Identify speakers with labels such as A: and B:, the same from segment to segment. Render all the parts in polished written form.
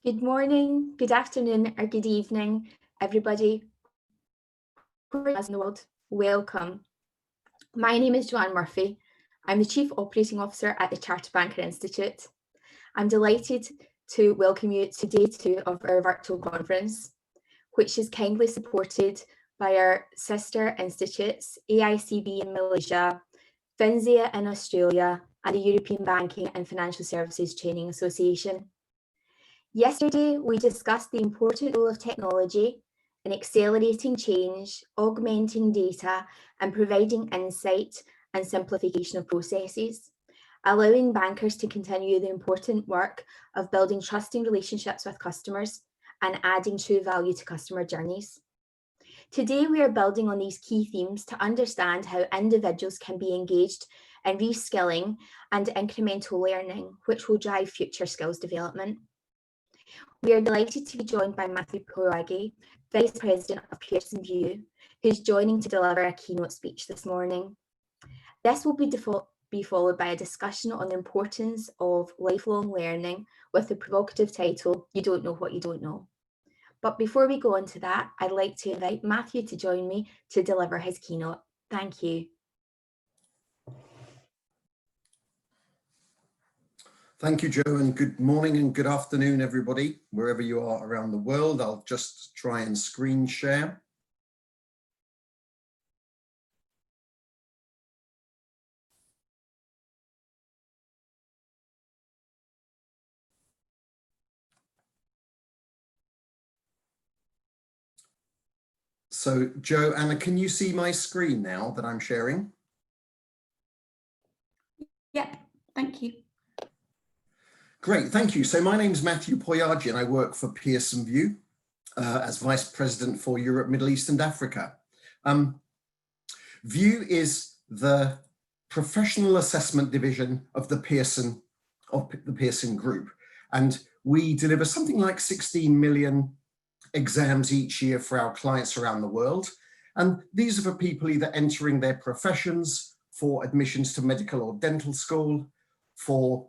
A: Good morning, good afternoon, or good evening, everybody in the world. Welcome. My name is Joanne Murphy. I'm the Chief Operating Officer at the Chartered Banker Institute. I'm delighted to welcome you to day 2 of our virtual conference, which is kindly supported by our sister institutes, AICB in Malaysia, VUE in Australia, and the European Banking and Financial Services Training Association. Yesterday, we discussed the important role of technology in accelerating change, augmenting data, and providing insight and simplification of processes, allowing bankers to continue the important work of building trusting relationships with customers and adding true value to customer journeys. Today, we are building on these key themes to understand how individuals can be engaged in reskilling and incremental learning, which will drive future skills development. We are delighted to be joined by Matthew Poyiadgi, Vice President of Pearson VUE, who's joining to deliver a keynote speech this morning. This will be followed by a discussion on the importance of lifelong learning with the provocative title, You Don't Know What You Don't Know. But before we go on to that, I'd like to invite Matthew to join me to deliver his keynote. Thank you.
B: Thank you, Jo, and good morning and good afternoon, everybody, wherever you are around the world. I'll just try and screen share. So, Jo, Anna, can you see my screen now that I'm sharing?
A: Yep, thank you.
B: Great, thank you. So my name's Matthew Poyiadgi and I work for Pearson VUE as Vice President for Europe, Middle East and Africa. VUE is the professional assessment division of the Pearson Group, and we deliver something like 16 million exams each year for our clients around the world. And these are for people either entering their professions, for admissions to medical or dental school, for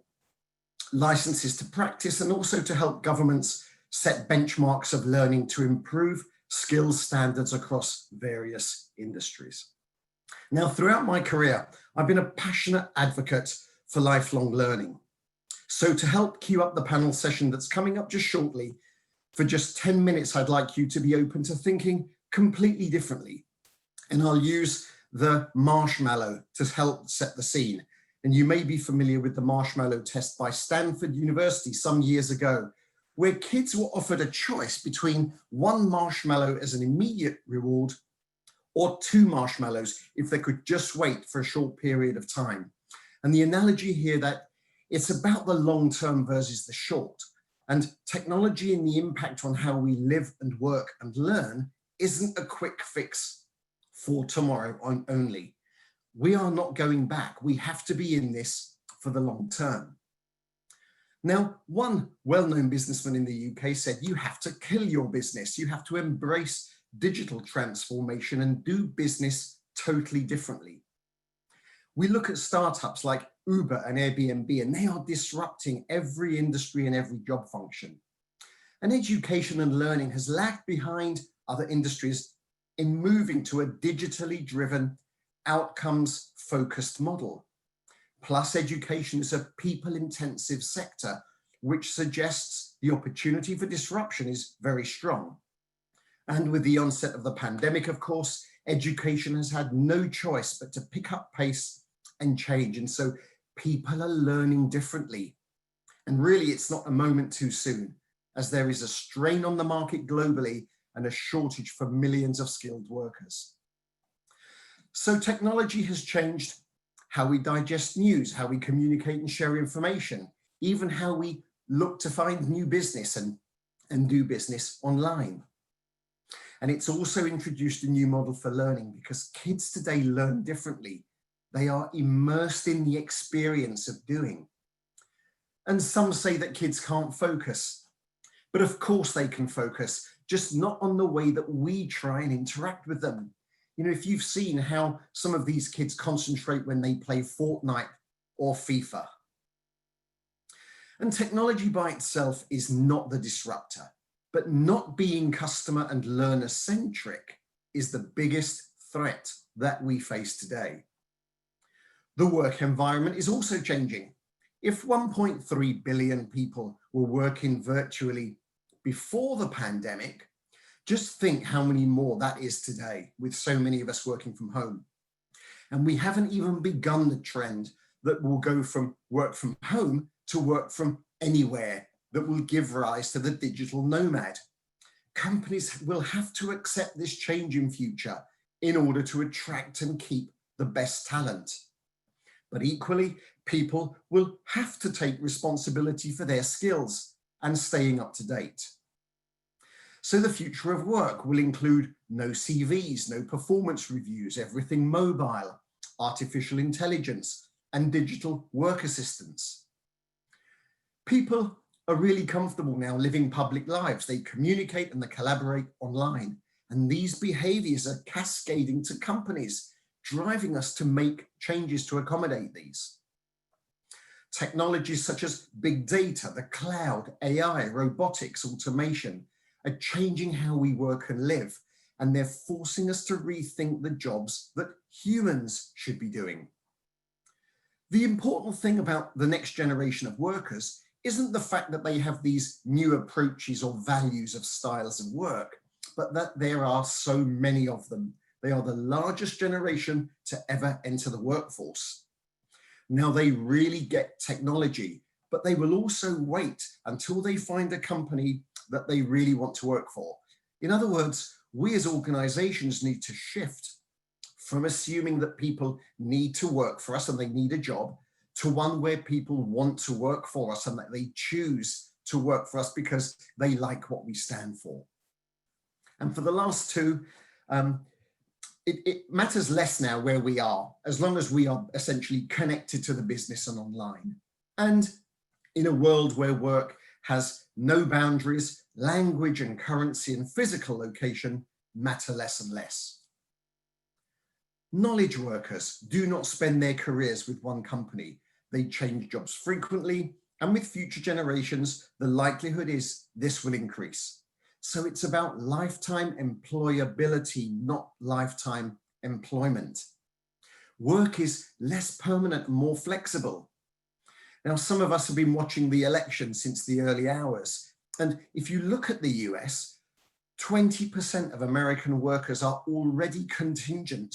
B: licenses to practice, and also to help governments set benchmarks of learning to improve skills standards across various industries. Now, throughout my career, I've been a passionate advocate for lifelong learning. So to help queue up the panel session that's coming up just shortly, for just 10 minutes, I'd like you to be open to thinking completely differently. And I'll use the marshmallow to help set the scene. And you may be familiar with the marshmallow test by Stanford University some years ago, where kids were offered a choice between 1 marshmallow as an immediate reward or 2 marshmallows if they could just wait for a short period of time. And the analogy here that it's about the long term versus the short. And technology and the impact on how we live and work and learn isn't a quick fix for tomorrow only. We are not going back. We have to be in this for the long term. Now, one well-known businessman in the UK said, you have to kill your business. You have to embrace digital transformation and do business totally differently. We look at startups like Uber and Airbnb, and they are disrupting every industry and every job function. And education and learning has lagged behind other industries in moving to a digitally driven outcomes-focused model. Plus, education is a people-intensive sector, which suggests the opportunity for disruption is very strong. And with the onset of the pandemic, of course, education has had no choice but to pick up pace and change. And so people are learning differently. And really, it's not a moment too soon, as there is a strain on the market globally and a shortage for millions of skilled workers. So technology has changed how we digest news, how we communicate and share information, even how we look to find new business and do business online. And it's also introduced a new model for learning because kids today learn differently. They are immersed in the experience of doing. And some say that kids can't focus, but of course they can focus, just not on the way that we try and interact with them. You know, if you've seen how some of these kids concentrate when they play Fortnite or FIFA. And technology by itself is not the disruptor, but not being customer and learner centric is the biggest threat that we face today. The work environment is also changing. If 1.3 billion people were working virtually before the pandemic, just think how many more that is today with so many of us working from home. And we haven't even begun the trend that will go from work from home to work from anywhere, that will give rise to the digital nomad. Companies will have to accept this change in future in order to attract and keep the best talent. But equally, people will have to take responsibility for their skills and staying up to date. So the future of work will include no CVs, no performance reviews, everything mobile, artificial intelligence, and digital work assistants. People are really comfortable now living public lives. They communicate and they collaborate online. And these behaviors are cascading to companies, driving us to make changes to accommodate these. Technologies such as big data, the cloud, AI, robotics, automation are changing how we work and live, and they're forcing us to rethink the jobs that humans should be doing. The important thing about the next generation of workers isn't the fact that they have these new approaches or values of styles of work, but that there are so many of them. They are the largest generation to ever enter the workforce. Now they really get technology, but they will also wait until they find a company that they really want to work for. In other words, we as organizations need to shift from assuming that people need to work for us and they need a job to one where people want to work for us and that they choose to work for us because they like what we stand for. And for the last two, it matters less now where we are, as long as we are essentially connected to the business and online. And in a world where work has no boundaries, language and currency and physical location matter less and less. Knowledge workers do not spend their careers with one company. They change jobs frequently, and with future generations, the likelihood is this will increase. So it's about lifetime employability, not lifetime employment. Work is less permanent and more flexible. Now, some of us have been watching the election since the early hours. And if you look at the US, 20% of American workers are already contingent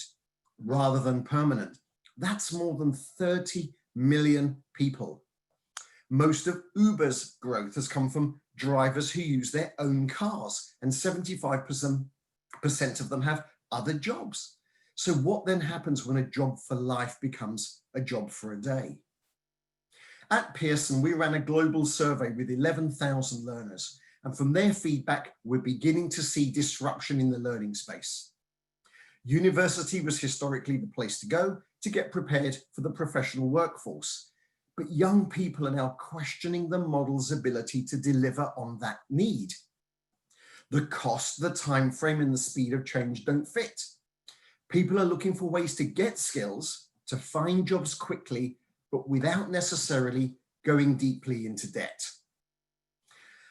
B: rather than permanent. That's more than 30 million people. Most of Uber's growth has come from drivers who use their own cars, and 75% of them have other jobs. So what then happens when a job for life becomes a job for a day? At Pearson, we ran a global survey with 11,000 learners, and from their feedback, we're beginning to see disruption in the learning space. University was historically the place to go to get prepared for the professional workforce, but young people are now questioning the model's ability to deliver on that need. The cost, the time frame, and the speed of change don't fit. People are looking for ways to get skills, to find jobs quickly, but without necessarily going deeply into debt.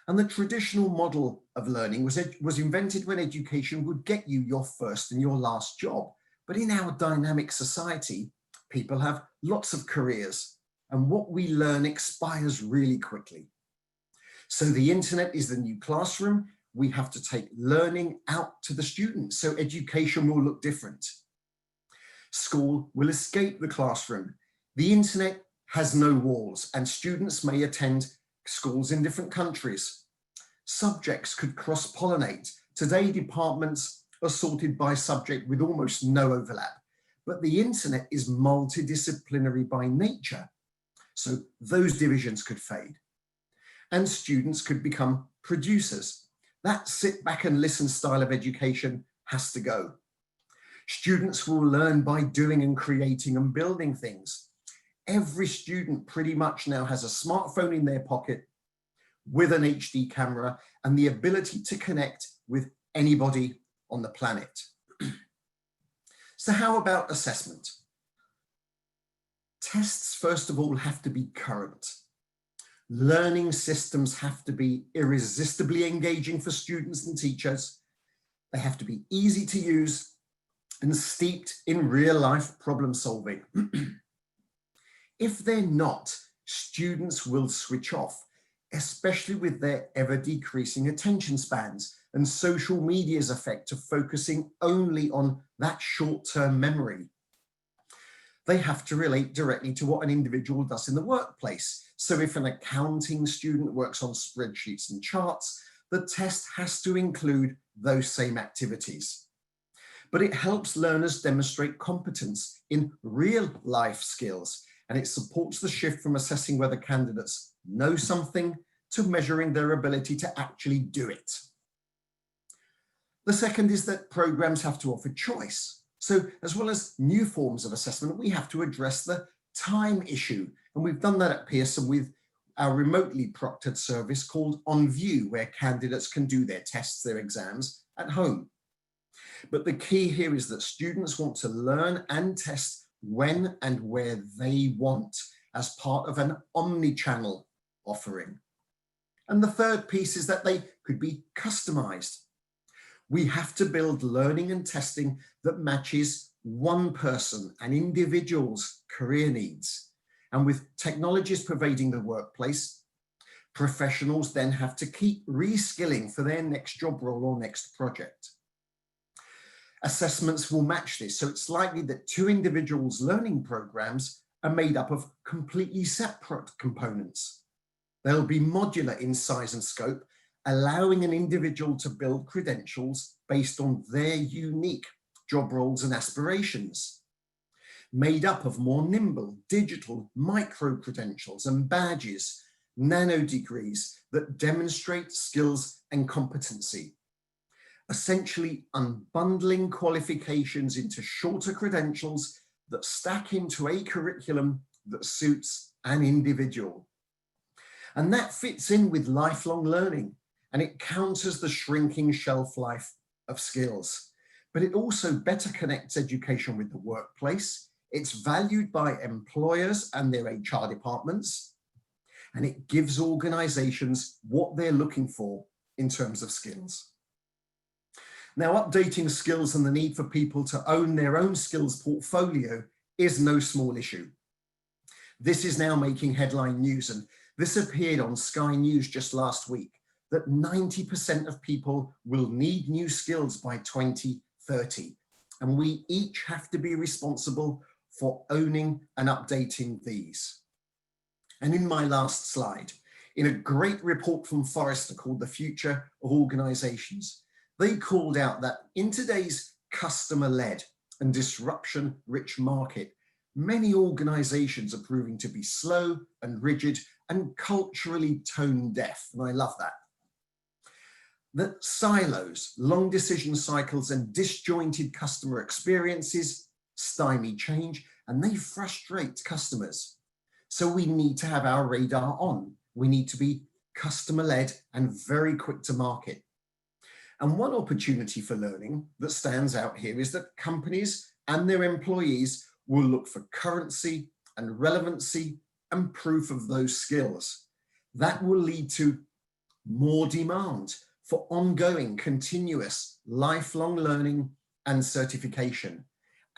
B: And the traditional model of learning was invented when education would get you your first and your last job. But in our dynamic society, people have lots of careers, and what we learn expires really quickly. So the internet is the new classroom. We have to take learning out to the students, so education will look different. School will escape the classroom. The internet has no walls, and students may attend schools in different countries. Subjects could cross-pollinate. Today, departments are sorted by subject with almost no overlap, but the internet is multidisciplinary by nature. So those divisions could fade. And students could become producers. That sit back and listen style of education has to go. Students will learn by doing and creating and building things. Every student pretty much now has a smartphone in their pocket with an HD camera and the ability to connect with anybody on the planet. So how about assessment? Tests, first of all, have to be current. Learning systems have to be irresistibly engaging for students and teachers. They have to be easy to use and steeped in real-life problem solving. If they're not, students will switch off, especially with their ever-decreasing attention spans and social media's effect of focusing only on that short-term memory. They have to relate directly to what an individual does in the workplace. So if an accounting student works on spreadsheets and charts, the test has to include those same activities. But it helps learners demonstrate competence in real life skills, and it supports the shift from assessing whether candidates know something to measuring their ability to actually do it. The second is that programs have to offer choice. So as well as new forms of assessment, we have to address the time issue. And we've done that at Pearson with our remotely proctored service called VUE, where candidates can do their tests, their exams at home. But the key here is that students want to learn and test when and where they want as part of an omni-channel offering. And the third piece is that they could be customized. We have to build learning and testing that matches one person, an individual's career needs. And with technologies pervading the workplace, professionals then have to keep reskilling for their next job role or next project. Assessments will match this, so it's likely that two individuals' learning programs are made up of completely separate components. They'll be modular in size and scope, allowing an individual to build credentials based on their unique job roles and aspirations, made up of more nimble digital micro-credentials and badges, nano degrees that demonstrate skills and competency, essentially unbundling qualifications into shorter credentials that stack into a curriculum that suits an individual. And that fits in with lifelong learning, and it counters the shrinking shelf life of skills. But it also better connects education with the workplace. It's valued by employers and their HR departments, and it gives organizations what they're looking for in terms of skills. Now, updating skills and the need for people to own their own skills portfolio is no small issue. This is now making headline news, and this appeared on Sky News just last week, that 90% of people will need new skills by 2030. And we each have to be responsible for owning and updating these. And in my last slide, in a great report from Forrester called The Future of Organizations, they called out that in today's customer-led and disruption-rich market, many organizations are proving to be slow and rigid and culturally tone deaf, and I love that. That silos, long decision cycles, and disjointed customer experiences stymie change, and they frustrate customers. So we need to have our radar on. We need to be customer-led and very quick to market. And one opportunity for learning that stands out here is that companies and their employees will look for currency and relevancy and proof of those skills. That will lead to more demand for ongoing, continuous, lifelong learning and certification.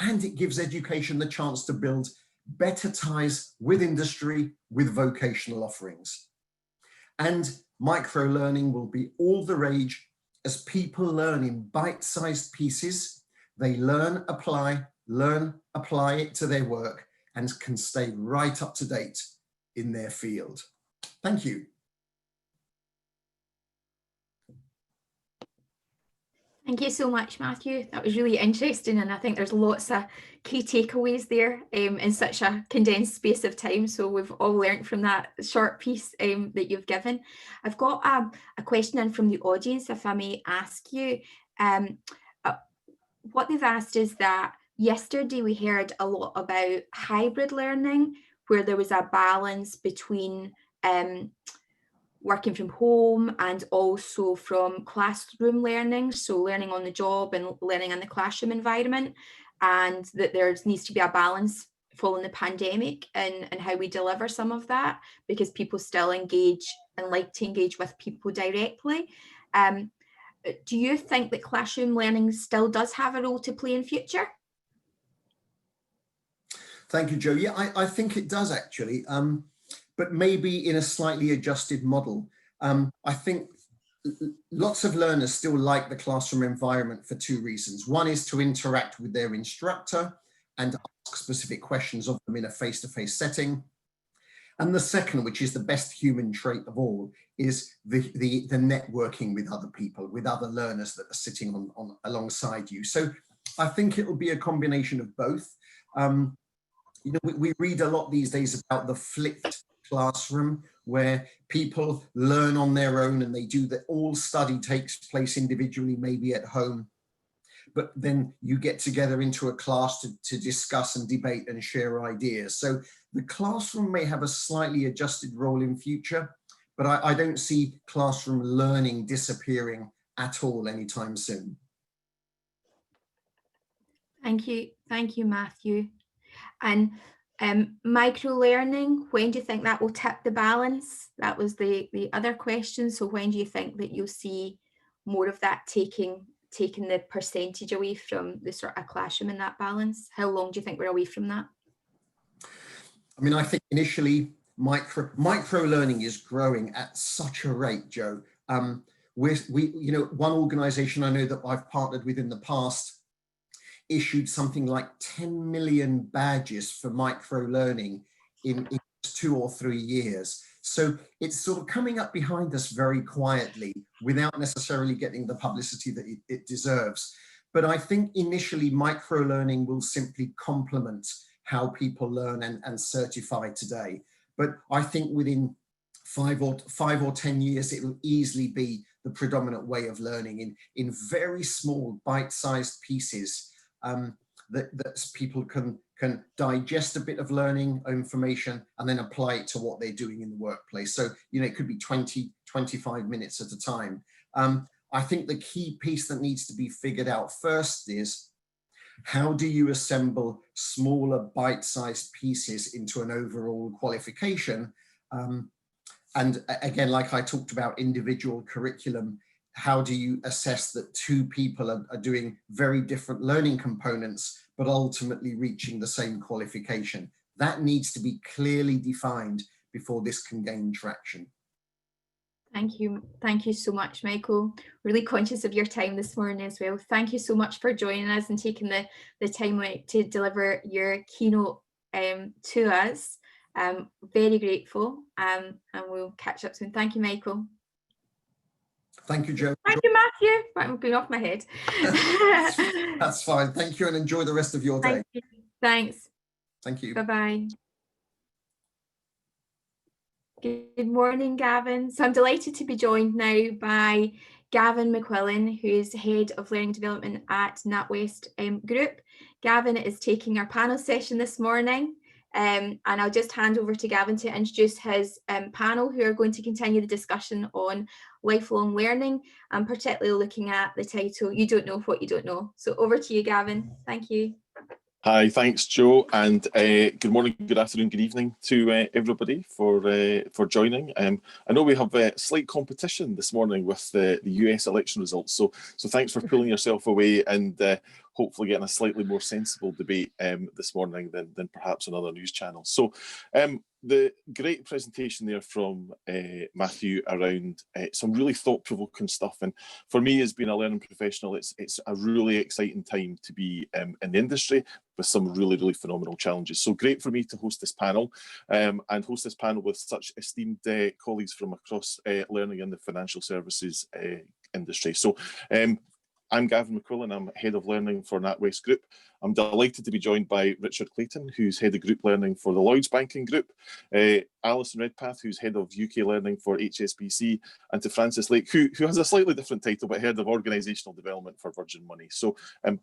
B: And it gives education the chance to build better ties with industry, with vocational offerings. And micro-learning will be all the rage as people learn in bite-sized pieces. They learn, apply it to their work, and can stay right up to date in their field. Thank you.
A: Thank you so much, Matthew. That was really interesting, and I think there's lots of key takeaways there in such a condensed space of time. So we've all learned from that short piece that you've given. I've got a question in from the audience, if I may ask you. What they've asked is that yesterday we heard a lot about hybrid learning, where there was a balance between working from home and also from classroom learning, so learning on the job and learning in the classroom environment, and that there needs to be a balance following the pandemic and how we deliver some of that, because people still engage and like to engage with people directly. Do you think that classroom learning still does have a role to play in future?
B: Thank you, Jo. Yeah, I think it does actually, but maybe in a slightly adjusted model. I think lots of learners still like the classroom environment for two reasons. One is to interact with their instructor and ask specific questions of them in a face-to-face setting. And the second, which is the best human trait of all, is the networking with other people, with other learners that are sitting on alongside you. So I think it will be a combination of both. You know, we read a lot these days about the flipped classroom, where people learn on their own and they do that. All study takes place individually, maybe at home, but then you get together into a class to discuss and debate and share ideas. So the classroom may have a slightly adjusted role in future, but I don't see classroom learning disappearing at all anytime soon.
A: Thank you, Matthew. And micro-learning, when do you think that will tip the balance? That was the other question. So when do you think that you'll see more of that taking the percentage away from the sort of classroom in that balance? How long do you think we're away from that?
B: I mean, I think initially micro learning is growing at such a rate, Jo. You know, one organization I know that I've partnered with in the past issued something like 10 million badges for micro learning in 2 or 3 years. So it's sort of coming up behind us very quietly without necessarily getting the publicity that it deserves. But I think initially micro learning will simply complement how people learn and certify today. But I think within 5 or 10 years, it will easily be the predominant way of learning in very small bite-sized pieces that people can digest a bit of learning information and then apply it to what they're doing in the workplace. So, you know, it could be 20, 25 minutes at a time. I think the key piece that needs to be figured out first is, how do you assemble smaller bite-sized pieces into an overall qualification? And again, like I talked about individual curriculum, how do you assess that two people are doing very different learning components, but ultimately reaching the same qualification? That needs to be clearly defined before this can gain traction.
A: Thank you so much, Michael. Really conscious of your time this morning as well. Thank you so much for joining us and taking the time out to deliver your keynote to us. Very grateful, and we'll catch up soon. Thank you, Michael.
B: Thank you, Jo.
A: Thank you, Matthew. I'm going off my head.
B: That's fine. Thank you, and enjoy the rest of your day.
A: Thanks.
B: Thank you.
A: Bye-bye. Good morning, Gavin. So I'm delighted to be joined now by Gavin McQuillan, who's Head of Learning Development at NatWest Group. Gavin is taking our panel session this morning. And I'll just hand over to Gavin to introduce his panel, who are going to continue the discussion on lifelong learning, and particularly looking at the title, You Don't Know What You Don't Know. So over to you, Gavin. Thank you.
C: Hi, thanks, Jo, and good morning, good afternoon, good evening to everybody for joining. I know we have slight competition this morning with the US election results, so thanks for pulling yourself away and hopefully getting a slightly more sensible debate this morning than perhaps on other news channels. So the great presentation there from Matthew around some really thought-provoking stuff, and for me as being a learning professional, it's a really exciting time to be in the industry with some really phenomenal challenges. So great for me to host this panel and host this panel with such esteemed colleagues from across learning in the financial services industry. So I'm Gavin McQuillan, I'm Head of Learning for NatWest Group. I'm delighted to be joined by Richard Clayton, who's Head of Group Learning for the Lloyds Banking Group, Alison Redpath, who's Head of UK Learning for HSBC, and to Francis Lake, who has a slightly different title, but Head of Organisational Development for Virgin Money. So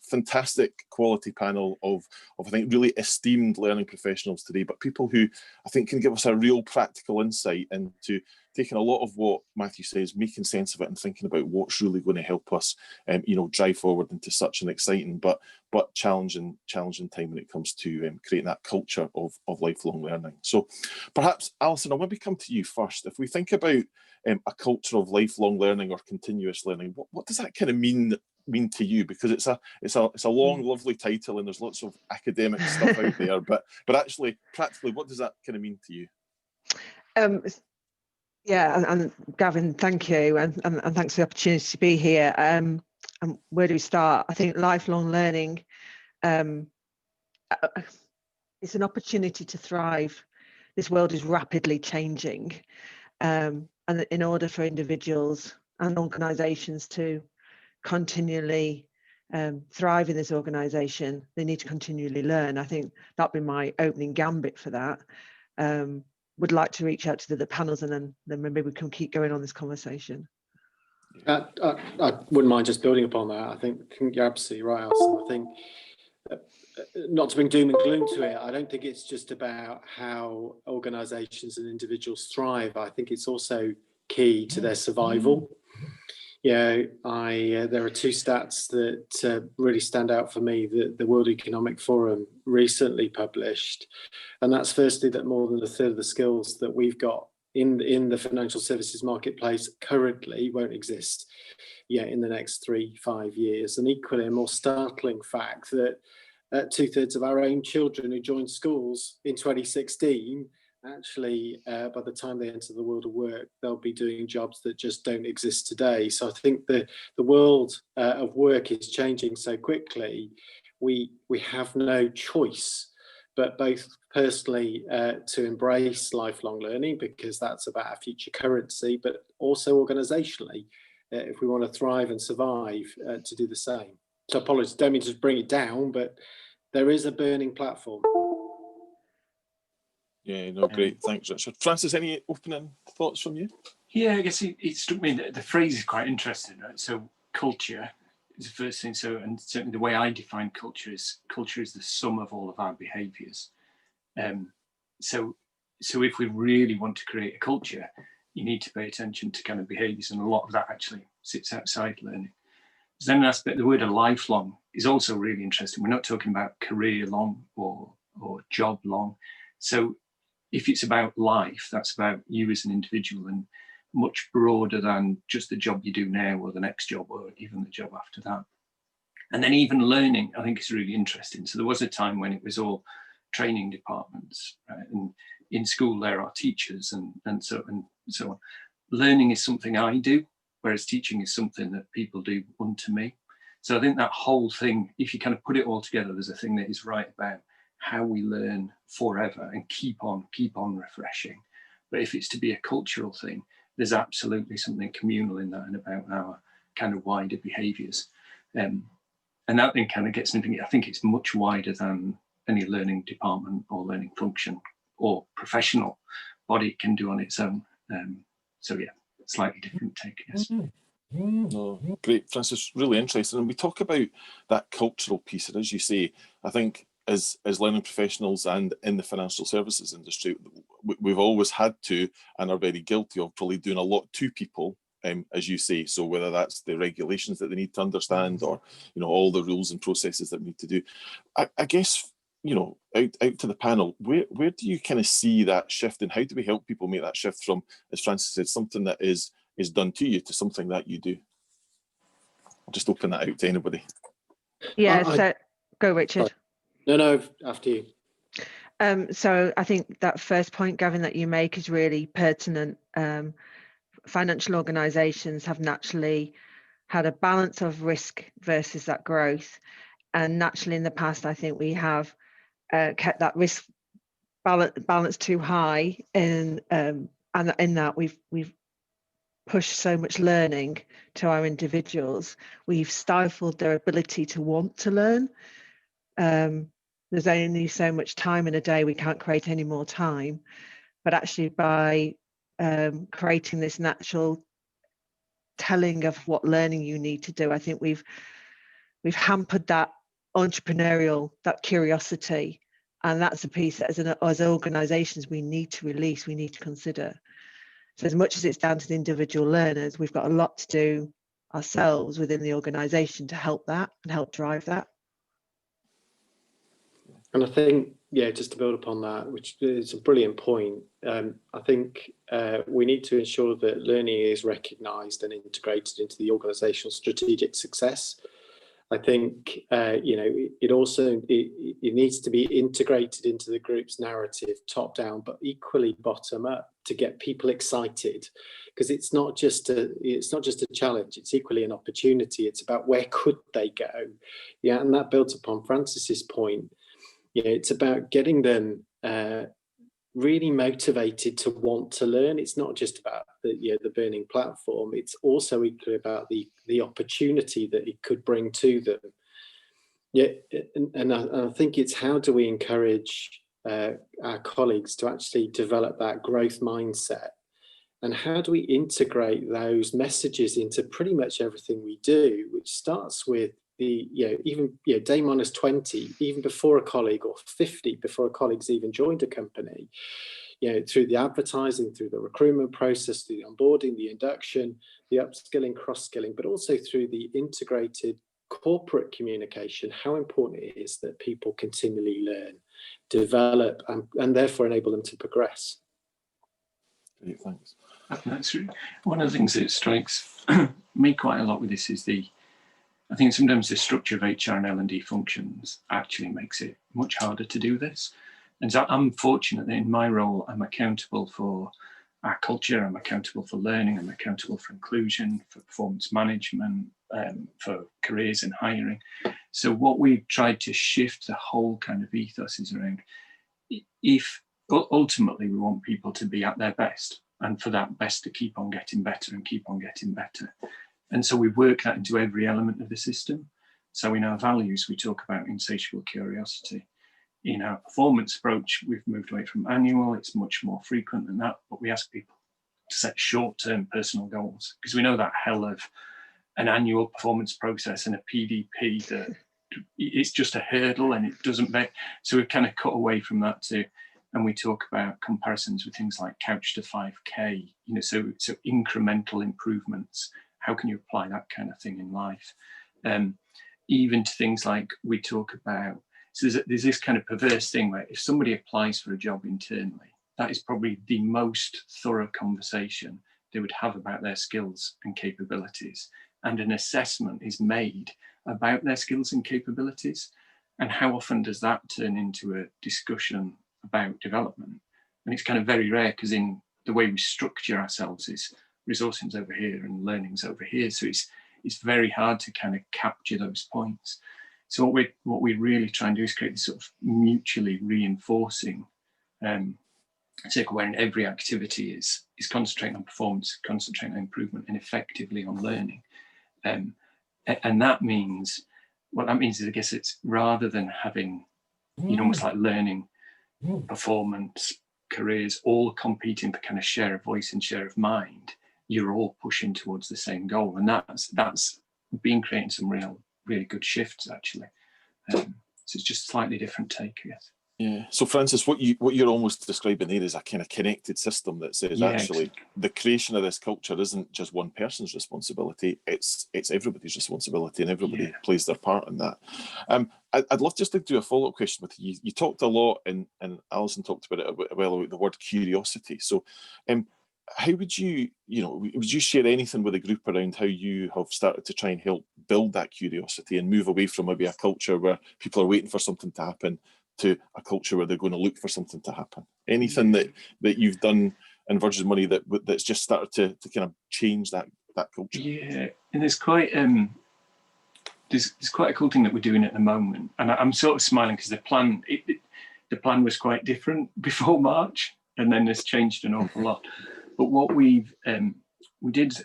C: fantastic quality panel of I think really esteemed learning professionals today, but people who I think can give us a real practical insight into taking a lot of what Matthew says, making sense of it and thinking about what's really going to help us, drive forward into such an exciting but challenging time when it comes to creating that culture of lifelong learning. So perhaps, Alison, I'll maybe come to you first. If we think about a culture of lifelong learning or continuous learning, what does that kind of mean to you? Because it's a long, lovely title and there's lots of academic stuff out there, but actually practically, what does that kind of mean to you?
D: Yeah, and Gavin, thank you, and thanks for the opportunity to be here. And where do we start? I think lifelong learning is an opportunity to thrive. This world is rapidly changing, and in order for individuals and organisations to continually thrive in this organisation, they need to continually learn. I think that'd be my opening gambit for that. Would like to reach out to the panels, and then maybe we can keep going on this conversation.
E: I wouldn't mind just building upon that. I think you're absolutely right, Alison. I think not to bring doom and gloom to it, I don't think it's just about how organisations and individuals thrive. I think it's also key to their survival. There are two stats that really stand out for me that the World Economic Forum recently published. And that's firstly that more than a third of the skills that we've got in the financial services marketplace currently won't exist in the next 3-5 years. And equally, a more startling fact that 2/3 of our own children who joined schools in 2016 actually, by the time they enter the world of work, they'll be doing jobs that just don't exist today. So I think the world of work is changing so quickly, we have no choice, but both personally to embrace lifelong learning, because that's about our future currency, but also organisationally, if we want to thrive and survive, to do the same. So apologies, don't mean to bring it down, but there is a burning platform.
C: Yeah, no, great. Thanks, Richard. Francis, any opening thoughts from you?
F: Yeah, I guess it struck me that the phrase is quite interesting, right? So culture is the first thing. So, and certainly the way I define culture is the sum of all of our behaviours. So if we really want to create a culture, you need to pay attention to kind of behaviours, and a lot of that actually sits outside learning. There's then an aspect, the word of lifelong is also really interesting. We're not talking about career long or job long. So if it's about life, that's about you as an individual and much broader than just the job you do now or the next job or even the job after that. And then even learning, I think, is really interesting. So there was a time when it was all training departments, right? And in school there are teachers and so on. Learning is something I do, whereas teaching is something that people do unto me. So I think that whole thing, if you kind of put it all together, there's a thing that is right about how we learn forever and keep on refreshing. But if it's to be a cultural thing, there's absolutely something communal in that and about our kind of wider behaviours. And that then kind of gets into, I think it's much wider than any learning department or learning function or professional body can do on its own. So yeah, slightly different take, I guess.
C: No, great, Francis, really interesting. And we talk about that cultural piece, and as you say, I think as learning professionals and in the financial services industry, we've always had to and are very guilty of probably doing a lot to people, as you say. So whether that's the regulations that they need to understand or, all the rules and processes that we need to do. I guess, out to the panel, where do you kind of see that shift, and how do we help people make that shift from, as Francis said, something that is done to you to something that you do? I'll just open that out to anybody.
D: Yeah, so go, Richard.
E: No, after you.
D: So I think that first point, Gavin, that you make is really pertinent. Financial organisations have naturally had a balance of risk versus that growth. And naturally in the past, I think we have kept that risk balance too high, and in that we've pushed so much learning to our individuals. We've stifled their ability to want to learn. There's only so much time in a day, we can't create any more time, but actually by creating this natural telling of what learning you need to do, I think we've hampered that entrepreneurial, that curiosity, and that's a piece that as organisations we need to release, we need to consider. So as much as it's down to the individual learners, we've got a lot to do ourselves within the organisation to help that and help drive that.
E: And I think, yeah, just to build upon that, which is a brilliant point, I think we need to ensure that learning is recognised and integrated into the organisational strategic success. I think, it also needs to be integrated into the group's narrative, top down, but equally bottom up, to get people excited, because it's not just a challenge, it's equally an opportunity. It's about where could they go, yeah, and that builds upon Francis's point. It's about getting them really motivated to want to learn. It's not just about the burning platform. It's also equally about the opportunity that it could bring to them. Yeah, and I think it's how do we encourage our colleagues to actually develop that growth mindset, and how do we integrate those messages into pretty much everything we do, which starts with even day minus 20, even before a colleague, or 50 before a colleague's even joined a company, through the advertising, through the recruitment process, through the onboarding, the induction, the upskilling, cross-skilling, but also through the integrated corporate communication, how important it is that people continually learn, develop, and therefore enable them to progress.
C: Great, thanks.
F: That's one of the things that strikes me quite a lot with this is I think sometimes the structure of HR and L&D functions actually makes it much harder to do this. And so I'm fortunate that in my role, I'm accountable for our culture, I'm accountable for learning, I'm accountable for inclusion, for performance management, for careers and hiring. So what we've tried to shift the whole kind of ethos is around, if ultimately we want people to be at their best, and for that best to keep on getting better and keep on getting better. And so we work that into every element of the system. So in our values, we talk about insatiable curiosity. In our performance approach, we've moved away from annual, it's much more frequent than that, but we ask people to set short-term personal goals, because we know that hell of an annual performance process and a PDP, that it's just a hurdle and it doesn't make, so we've kind of cut away from that too. And we talk about comparisons with things like couch to 5K, so incremental improvements. How can you apply that kind of thing in life? Even to things like we talk about, so there's this kind of perverse thing where if somebody applies for a job internally, that is probably the most thorough conversation they would have about their skills and capabilities. And an assessment is made about their skills and capabilities. And how often does that turn into a discussion about development? And it's kind of very rare, because in the way we structure ourselves is resourcing's over here and learning's over here. So it's very hard to kind of capture those points. So what we really try and do is create this sort of mutually reinforcing circle where in every activity is concentrating on performance, concentrating on improvement, and effectively on learning. And that means, what that means is, I guess, it's rather than having, almost like learning, performance, careers, all competing for kind of share of voice and share of mind, you're all pushing towards the same goal. And that's been creating some really good shifts, actually. So it's just a slightly different take, I guess.
C: Yeah. So Francis, what you're almost describing there is a kind of connected system that says, actually, the creation of this culture isn't just one person's responsibility, it's everybody's responsibility, and everybody plays their part in that. I'd love just to do a follow-up question with you. You talked a lot, and Alison talked about it about the word curiosity. So how would you share anything with the group around how you have started to try and help build that curiosity and move away from maybe a culture where people are waiting for something to happen to a culture where they're going to look for something to happen? Anything that you've done in Virgin Money that's just started to kind of change that culture?
F: Yeah, and there's quite there's quite a cool thing that we're doing at the moment, and I'm sort of smiling because the plan was quite different before March, and then it's changed an awful lot. But what we did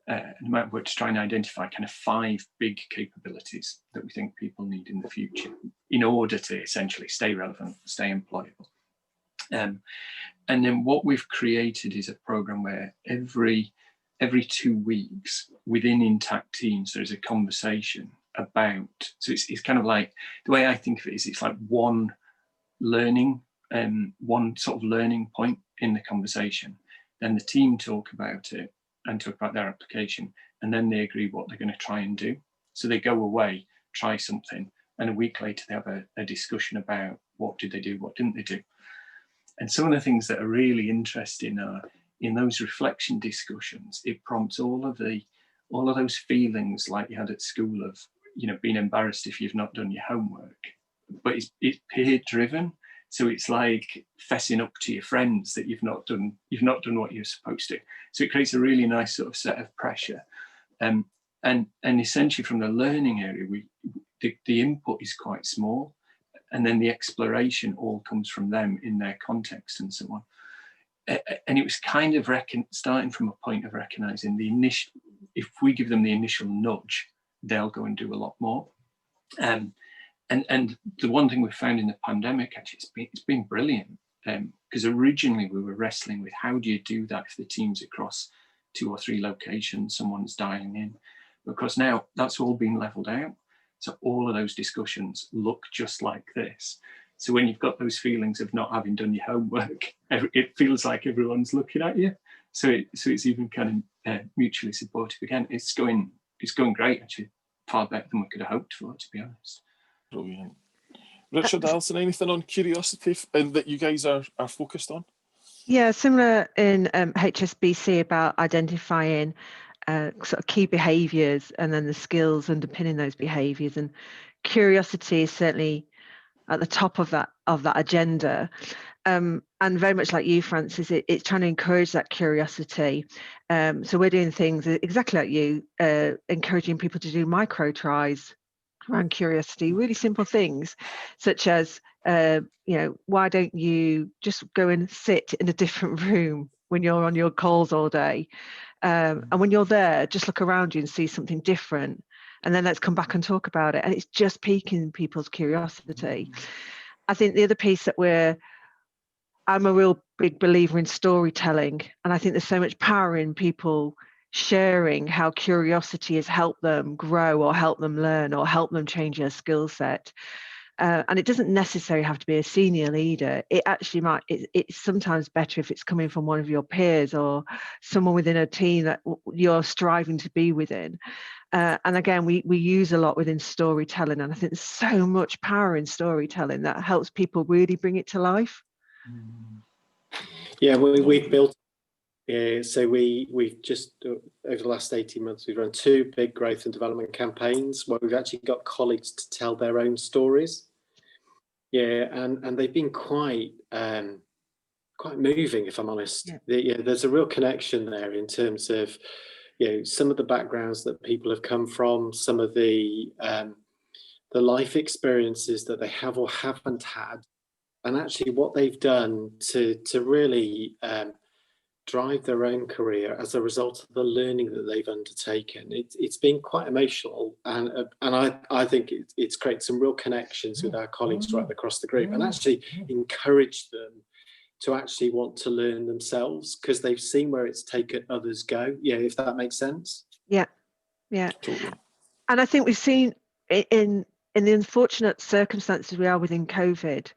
F: an amount of work to try and identify kind of 5 big capabilities that we think people need in the future in order to essentially stay relevant, stay employable. And then what we've created is a program where every 2 weeks within intact teams, there's a conversation about, so it's kind of like, the way I think of it is it's like one sort of learning point in the conversation then the team talk about it and talk about their application, and then they agree what they're going to try and do. So they go away, try something, and a week later they have a discussion about what did they do, what didn't they do. And some of the things that are really interesting are in those reflection discussions, it prompts all of those feelings like you had at school of, you know, being embarrassed if you've not done your homework, but it's peer driven. So it's like fessing up to your friends that you've not done what you're supposed to. So it creates a really nice sort of set of pressure. And essentially from the learning area, the input is quite small, and then the exploration all comes from them in their context and so on. And it was kind of starting from a point of recognizing the initial, if we give them the initial nudge, they'll go and do a lot more. And the one thing we found in the pandemic, actually, it's been brilliant, because originally we were wrestling with how do you do that if the team's across 2 or 3 locations, someone's dialing in, because now that's all been leveled out. So all of those discussions look just like this. So when you've got those feelings of not having done your homework, it feels like everyone's looking at you. So it's even kind of mutually supportive. Again, it's going great, actually, far better than we could have hoped for, to be honest.
C: Brilliant. Richard, Alison, anything on curiosity and that you guys are focused on?
D: Yeah, similar in HSBC about identifying sort of key behaviours and then the skills underpinning those behaviours, and curiosity is certainly at the top of that agenda, and very much like you, Francis, it's trying to encourage that curiosity. So we're doing things exactly like you, encouraging people to do micro tries around curiosity, really simple things such as why don't you just go and sit in a different room when you're on your calls all day, and when you're there, just look around you and see something different, and then let's come back and talk about it. And it's just piquing people's curiosity. I think the other piece that I'm a real big believer in storytelling, and I think there's so much power in people sharing how curiosity has helped them grow or help them learn or help them change their skill set. And it doesn't necessarily have to be a senior leader. It actually might, it's sometimes better if it's coming from one of your peers or someone within a team that you're striving to be within. And again, we use a lot within storytelling, and I think there's so much power in storytelling that helps people really bring it to life.
E: Yeah, we've built. So we've just, over the last 18 months, we've run 2 big growth and development campaigns where we've actually got colleagues to tell their own stories. Yeah, and they've been quite moving, if I'm honest. Yeah. There's a real connection there in terms of, some of the backgrounds that people have come from, some of the life experiences that they have or haven't had, and actually what they've done to really drive their own career as a result of the learning that they've undertaken. It's been quite emotional, and I think it's created some real connections with our colleagues right across the group, and actually encourage them to actually want to learn themselves because they've seen where it's taken others go. Yeah, if that makes sense.
D: Yeah. And I think we've seen in the unfortunate circumstances we are within COVID,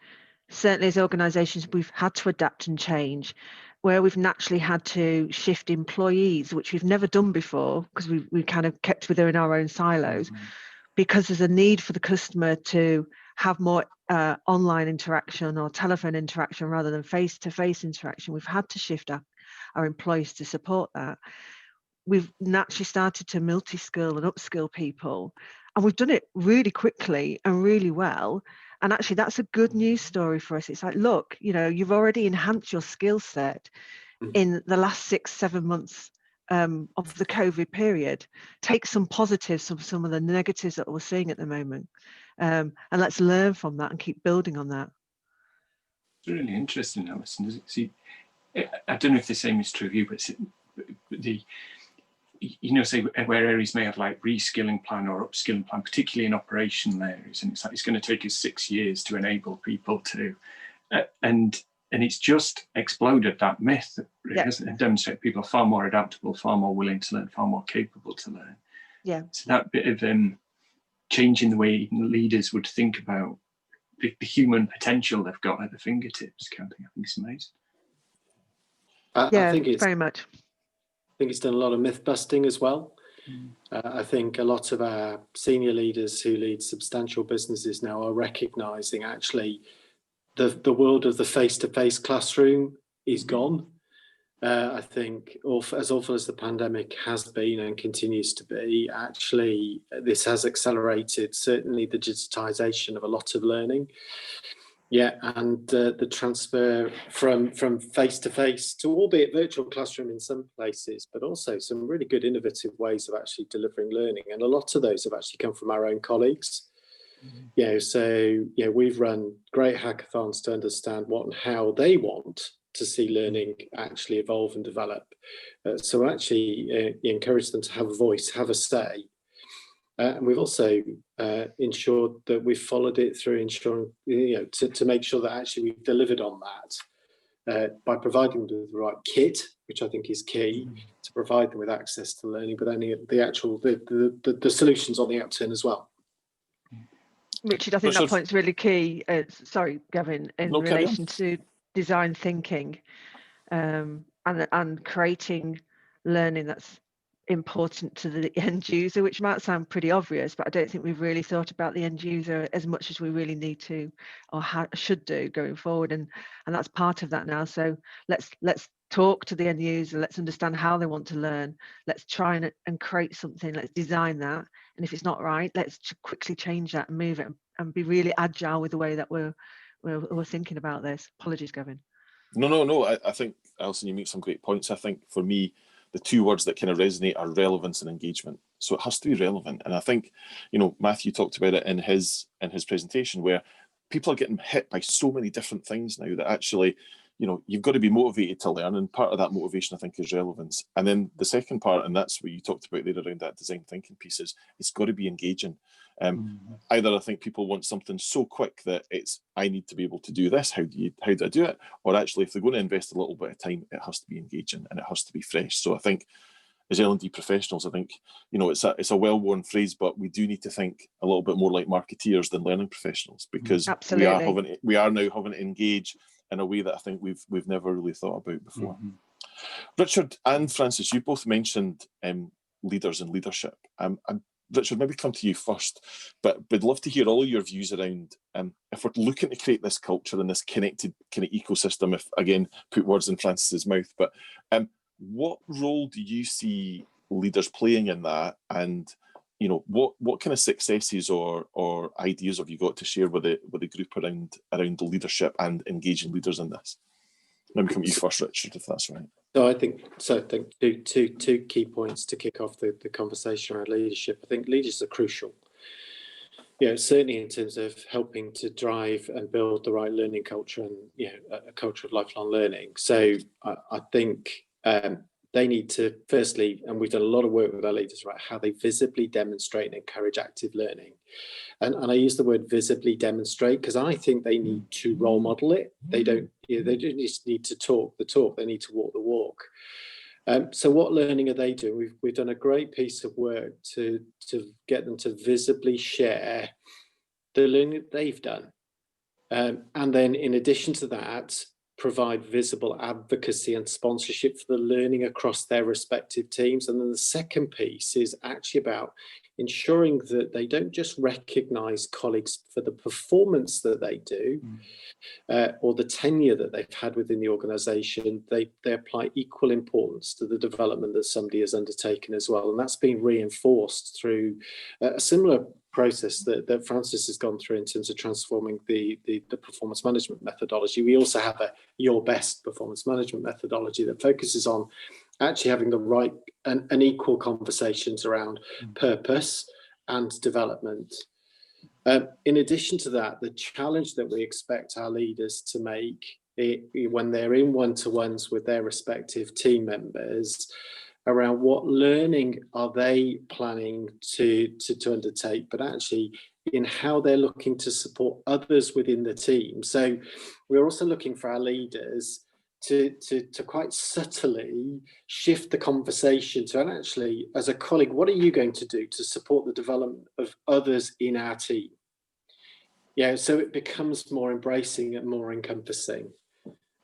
D: certainly as organisations, we've had to adapt and change, where we've naturally had to shift employees, which we've never done before because we kind of kept within our own silos, because there's a need for the customer to have more online interaction or telephone interaction rather than face-to-face interaction. We've had to shift our employees to support that. We've naturally started to multi-skill and upskill people, and we've done it really quickly and really well. And actually, that's a good news story for us. It's like, look, you've already enhanced your skill set in the last 6-7 months of the COVID period. Take some positives from some of the negatives that we're seeing at the moment, and let's learn from that and keep building on that.
F: It's really interesting, Alison. See, I don't know if the same is true of you, but say where areas may have like reskilling plan or upskilling plan, particularly in operational areas, and it's going to take us 6 years to enable people to, and it's just exploded that myth, and demonstrate people are far more adaptable, far more willing to learn, far more capable to learn. Yeah. So that bit of changing the way leaders would think about the human potential they've got at the fingertips, kind of thing, I think is amazing.
D: Yeah,
E: I think it's
D: very much.
E: I think it's done a lot of myth busting as well. I think a lot of our senior leaders who lead substantial businesses now are recognizing actually the world of the face-to-face classroom is gone. I think as awful as the pandemic has been and continues to be, actually this has accelerated certainly the digitization of a lot of learning. Yeah, and the transfer from face-to-face to, albeit virtual classroom in some places, but also some really good innovative ways of actually delivering learning. And a lot of those have actually come from our own colleagues. So we've run great hackathons to understand what and how they want to see learning actually evolve and develop. So actually encourage them to have a voice, have a say. And we've also ensured that we've followed it through ensuring, to make sure that actually we've delivered on that by providing them with the right kit, which I think is key, to provide them with access to learning, but only the solutions on the upturn as well.
D: Richard, I think that point's really key. Sorry, Gavin, in relation to design thinking and creating learning that's important to the end user, which might sound pretty obvious, but I don't think we've really thought about the end user as much as we really need to or should do going forward, and that's part of that now. So let's talk to the end user, let's understand how they want to learn, let's try and create something, let's design that, and if it's not right, let's quickly change that and move it and be really agile with the way that we're thinking about this. Apologies, Gavin.
C: No, I think, Alison, you make some great points. I think for me, the two words that kind of resonate are relevance and engagement. So it has to be relevant. And I think, Matthew talked about it in his presentation, where people are getting hit by so many different things now that actually, you've got to be motivated to learn. And part of that motivation, I think, is relevance. And then the second part, and that's what you talked about there around that design thinking piece, is it's got to be engaging. Either I think people want something so quick that I need to be able to do this, how do I do it? Or actually, if they're going to invest a little bit of time, it has to be engaging and it has to be fresh. So I think as L&D professionals, I think, it's a well-worn phrase, but we do need to think a little bit more like marketeers than learning professionals, because we are now having to engage in a way that I think we've never really thought about before. Richard and Francis, you both mentioned leaders and leadership. Richard, maybe come to you first, but we'd love to hear all of your views around if we're looking to create this culture and this connected kind of ecosystem, if again, put words in Francis's mouth, but what role do you see leaders playing in that? And, what kind of successes or ideas have you got to share with the group around the leadership and engaging leaders in this? Maybe come to you first, Richard, if that's right.
E: So I think two key points to kick off the conversation around leadership. I think leaders are crucial. Certainly in terms of helping to drive and build the right learning culture and a culture of lifelong learning. So I think they need to, firstly, and we've done a lot of work with our leaders about how they visibly demonstrate and encourage active learning. And I use the word visibly demonstrate because I think they need to role model it. They don't just need to talk the talk, they need to walk the walk. So what learning are they doing? We've done a great piece of work to get them to visibly share the learning that they've done. And then in addition to that, provide visible advocacy and sponsorship for the learning across their respective teams. And then the second piece is actually about ensuring that they don't just recognise colleagues for the performance that they do or the tenure that they've had within the organisation. They apply equal importance to the development that somebody has undertaken as well. And that's been reinforced through a similar process that Francis has gone through in terms of transforming the performance management methodology. We also have a Your Best performance management methodology that focuses on actually having the right and equal conversations around purpose and development. In addition to that, the challenge that we expect our leaders to make when they're in one-to-ones with their respective team members around what learning are they planning to undertake, but actually in how they're looking to support others within the team. So we're also looking for our leaders to quite subtly shift the conversation to, and actually, as a colleague, what are you going to do to support the development of others in our team? So it becomes more embracing and more encompassing.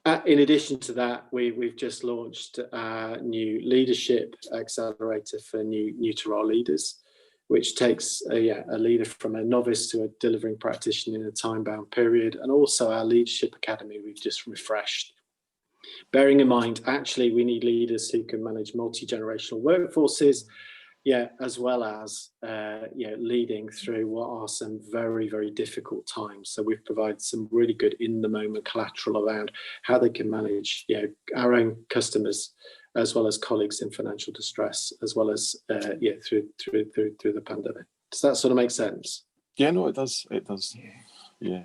E: In addition to that, we've just launched a new leadership accelerator for new to role leaders, which takes a leader from a novice to a delivering practitioner in a time-bound period. And also our leadership academy, we've just refreshed. Bearing in mind, actually, we need leaders who can manage multi-generational workforces, as well as leading through what are some very, very difficult times. So we've provided some really good in-the-moment collateral around how they can manage our own customers as well as colleagues in financial distress, as well as through the pandemic. Does that sort of make sense?
C: Yeah, no, it does. It does. Yeah.
F: And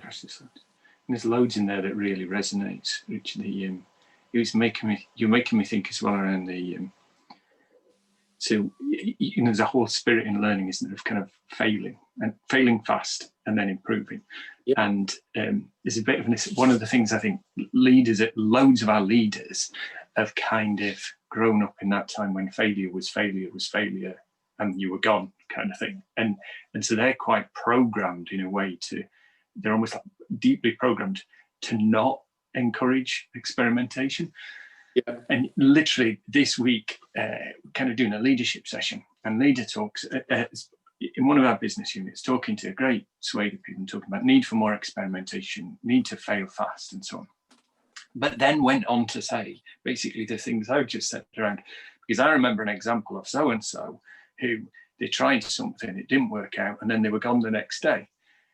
F: there's loads in there that really resonates, Richard. You're making me think as well around the. So there's a whole spirit in learning, isn't there, of kind of failing fast and then improving.
E: Yep.
F: And there's a bit of one of the things I think loads of our leaders have kind of grown up in that time when failure was failure and you were gone kind of thing. And so they're quite programmed in a way they're almost like deeply programmed to not encourage experimentation.
E: Yeah.
F: And literally this week, kind of doing a leadership session, and leader talks in one of our business units, talking to a great swathe of people and talking about need for more experimentation, need to fail fast and so on. But then went on to say basically the things I've just said around, because I remember an example of so-and-so who they tried something, it didn't work out, and then they were gone the next day.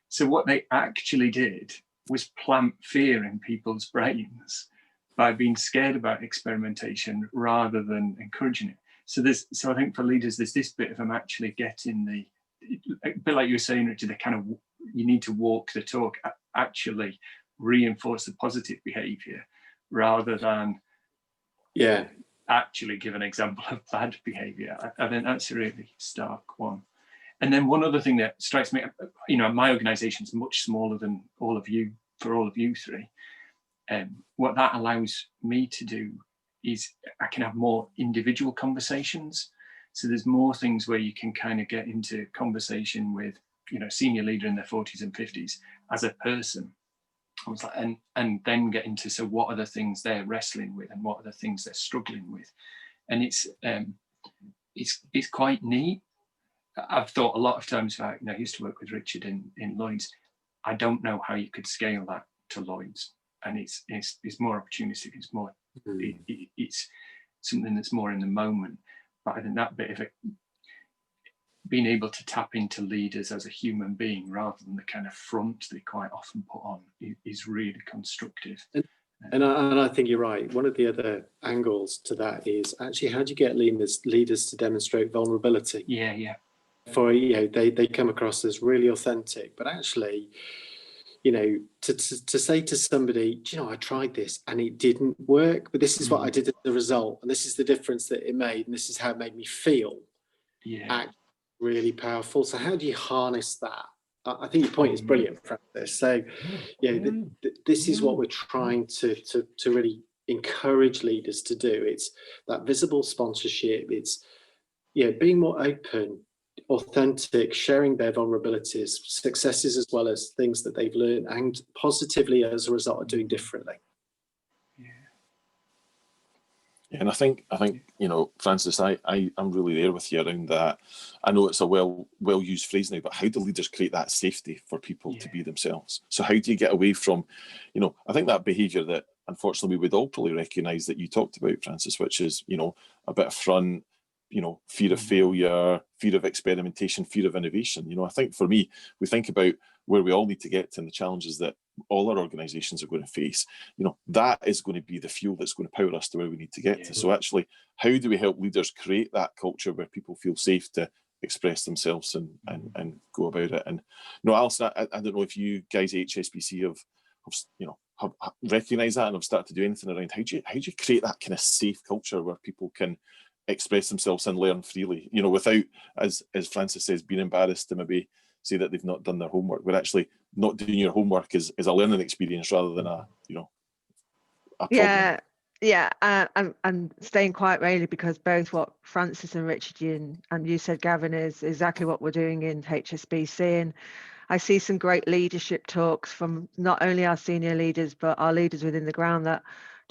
F: So what they actually did was plant fear in people's brains by being scared about experimentation rather than encouraging it. So I think for leaders, there's this bit of them actually getting a bit like you were saying, Richard, you need to walk the talk, actually reinforce the positive behaviour rather than actually give an example of bad behaviour. I think that's a really stark one. And then one other thing that strikes me, my organisation is much smaller than all of you three. What that allows me to do is I can have more individual conversations. So there's more things where you can kind of get into conversation with, senior leader in their 40s and 50s as a person. I was like, and then get into, so what are the things they're wrestling with and what are the things they're struggling with? And it's quite neat. I've thought a lot of times about, I used to work with Richard in Lloyd's. I don't know how you could scale that to Lloyd's. And it's more opportunistic. It's more, it's something that's more in the moment. But I think that bit of it, being able to tap into leaders as a human being rather than the kind of front they quite often put on is really constructive.
E: And I think you're right. One of the other angles to that is actually, how do you get leaders to demonstrate vulnerability?
F: Yeah.
E: For they come across as really authentic, but actually, to say to somebody, I tried this and it didn't work, but this is what I did as a result, and this is the difference that it made, and this is how it made me feel.
F: Yeah.
E: Really powerful. So how do you harness that? I think your point is brilliant, Francis. So, this is what we're trying to really encourage leaders to do. It's that visible sponsorship. It's being more open, authentic, sharing their vulnerabilities, successes as well as things that they've learned, and positively as a result of doing differently.
C: Yeah, and I think Francis, I'm really there with you around that. I know it's a well used phrase now, but how do leaders create that safety for people to be themselves? So how do you get away from, I think that behaviour that unfortunately we would all probably recognise that you talked about, Francis, which is, a bit of front, fear of failure, fear of experimentation, fear of innovation. I think for me, we think about where we all need to get to and the challenges that all our organisations are going to face. That is going to be the fuel that's going to power us to where we need to get to. So actually, how do we help leaders create that culture where people feel safe to express themselves and go about it? And Alison, I don't know if you guys at HSBC have recognised that and have started to do anything around how do you create that kind of safe culture where people can express themselves and learn freely, without, as Francis says, being embarrassed to maybe say that they've not done their homework. We're actually not doing your homework is a learning experience rather than a problem.
D: I'm staying quiet really because both what Francis and Richard and you said, Gavin, is exactly what we're doing in HSBC. And I see some great leadership talks from not only our senior leaders, but our leaders within the ground that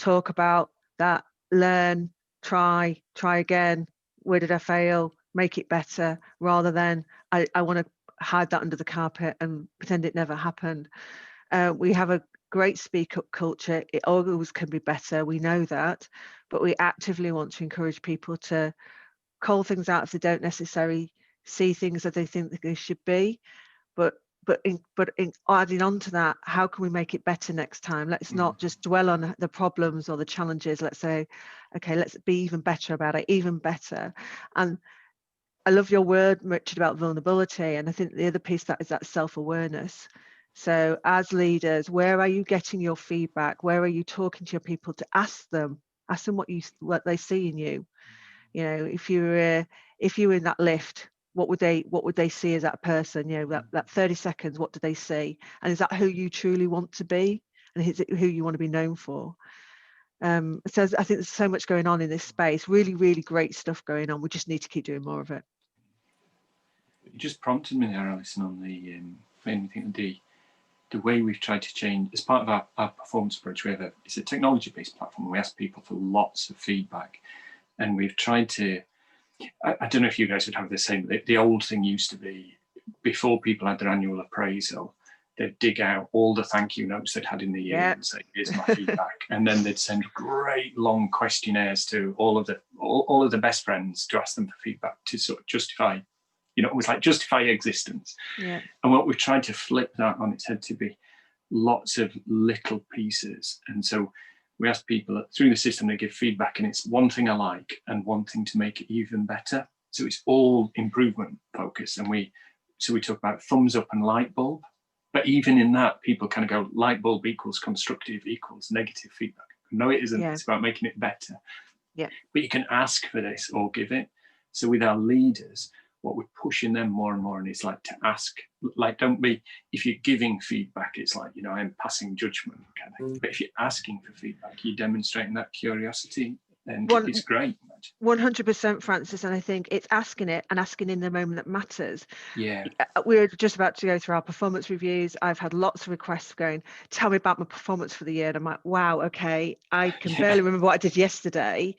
D: talk about that, learn, try again. Where did I fail? Make it better, rather than I want to hide that under the carpet and pretend it never happened. We have a great speak up culture. It always can be better. We know that, but we actively want to encourage people to call things out if they don't necessarily see things that they think that they should be. But in adding on to that, how can we make it better next time? Let's not just dwell on the problems or the challenges. Let's say, okay, let's be even better about it, even better. And I love your word, Richard, about vulnerability. And I think the other piece that is that self-awareness. So as leaders, where are you getting your feedback? Where are you talking to your people to ask them what they see in you? You know, if you're in that lift, what would they see as that person? You know, that 30 seconds, what do they see? And is that who you truly want to be? And is it who you want to be known for? So I think there's so much going on in this space, really, really great stuff going on. We just need to keep doing more of it.
F: You just prompted me there, Alison, on the way we've tried to change, as part of our performance approach, it's a technology-based platform. We ask people for lots of feedback, and we've tried to, I don't know if you guys would have the same, the old thing used to be, before people had their annual appraisal, they'd dig out all the thank you notes they'd had in the year and say, here's my feedback. And then they'd send great long questionnaires to all of the best friends to ask them for feedback to sort of justify, you know, it was like justify existence. Yeah. And what we've tried to flip that on its head to be lots of little pieces. And so we ask people through the system, they give feedback, and it's one thing I like and one thing to make it even better. So it's all improvement focused. And we talk about thumbs up and light bulb. But even in that, people kind of go, light bulb equals constructive equals negative feedback. No, it isn't. Yeah. It's about making it better. Yeah. But you can ask for this or give it. So with our leaders, what we're pushing them more and more, and it's like to ask, like, don't be, if you're giving feedback, it's like, you know, I'm passing judgment kind of. But if you're asking for feedback, you're demonstrating that curiosity, and it's great.
D: 100%, Francis, and I think it's asking it and asking in the moment that matters.
F: Yeah.
D: We're just about to go through our performance reviews. I've had lots of requests going, tell me about my performance for the year. And I'm like, wow, okay, I can barely remember what I did yesterday.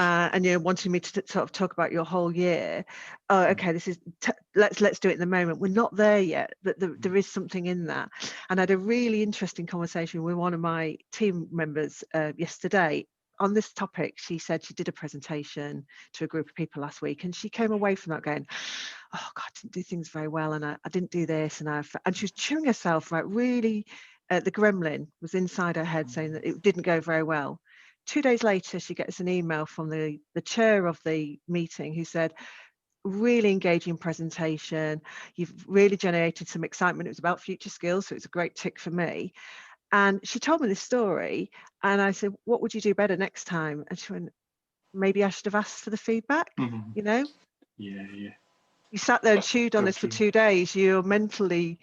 D: And you're wanting me to sort of talk about your whole year. Oh, okay, this is let's do it in the moment. We're not there yet, but there is something in that. And I had a really interesting conversation with one of my team members yesterday on this topic. She said she did a presentation to a group of people last week, and she came away from that going, oh God, I didn't do things very well, and I didn't do this, and she was chewing herself, right? Really, the gremlin was inside her head saying that it didn't go very well. 2 days later, she gets an email from the chair of the meeting who said, really engaging presentation. You've really generated some excitement. It was about future skills, so it's a great tick for me. And she told me this story, and I said, what would you do better next time? And she went, maybe I should have asked for the feedback, you know?
F: Yeah.
D: You sat there and chewed on this for 2 days. You're mentally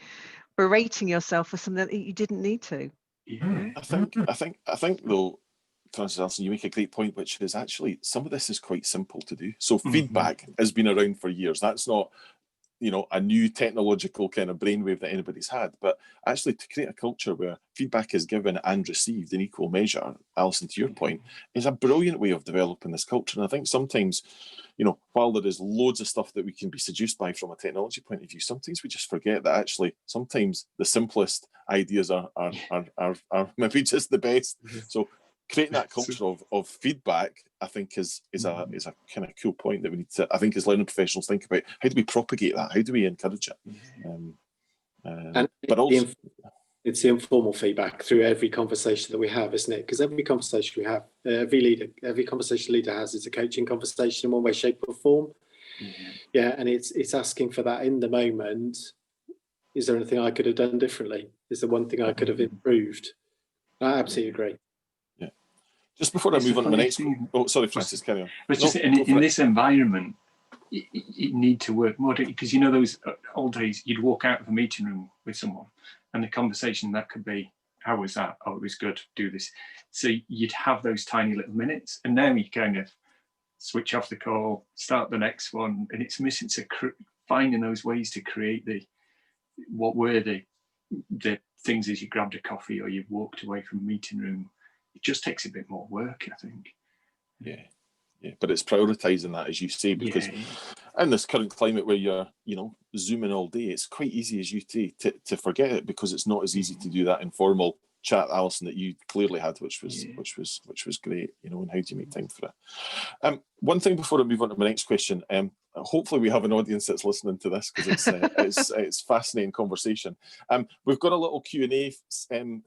D: berating yourself for something that you didn't need to.
F: Yeah.
C: I think though, Francis Alison, you make a great point, which is actually some of this is quite simple to do. So feedback has been around for years. That's not, you know, a new technological kind of brainwave that anybody's had, but actually to create a culture where feedback is given and received in equal measure, Alison, to your point, is a brilliant way of developing this culture. And I think sometimes, you know, while there is loads of stuff that we can be seduced by from a technology point of view, sometimes we just forget that actually sometimes the simplest ideas are maybe just the best. So creating that culture of feedback, I think, is a kind of cool point that we need to, I think, as learning professionals think about. How do we propagate that? How do we encourage it? But also,
E: it's the informal feedback through every conversation that we have, isn't it? Because every conversation we have, every conversation leader has is a coaching conversation in one way, shape, or form. Yeah, and it's asking for that in the moment. Is there anything I could have done differently? Is there one thing I could have improved? I absolutely agree.
C: Just before I move on to my next one. Oh, sorry, Francis, carry on.
F: But just in this environment, you need to work more, because you know those old days, you'd walk out of a meeting room with someone and the conversation that could be, how was that? Oh, it was good, do this. So you'd have those tiny little minutes, and now you kind of switch off the call, start the next one, and it's missing finding those ways to create what were the things as you grabbed a coffee or you walked away from a meeting room. it just takes a bit more work, I think.
C: Yeah, but it's prioritising that, as you say, because in this current climate where you're, Zooming all day, it's quite easy, as you say, to forget it, because it's not as easy to do that informal chat, Alison, that you clearly had, which was great, and how do you make time for it? One thing before I move on to my next question, hopefully we have an audience that's listening to this, because it's fascinating conversation. We've got a little Q&A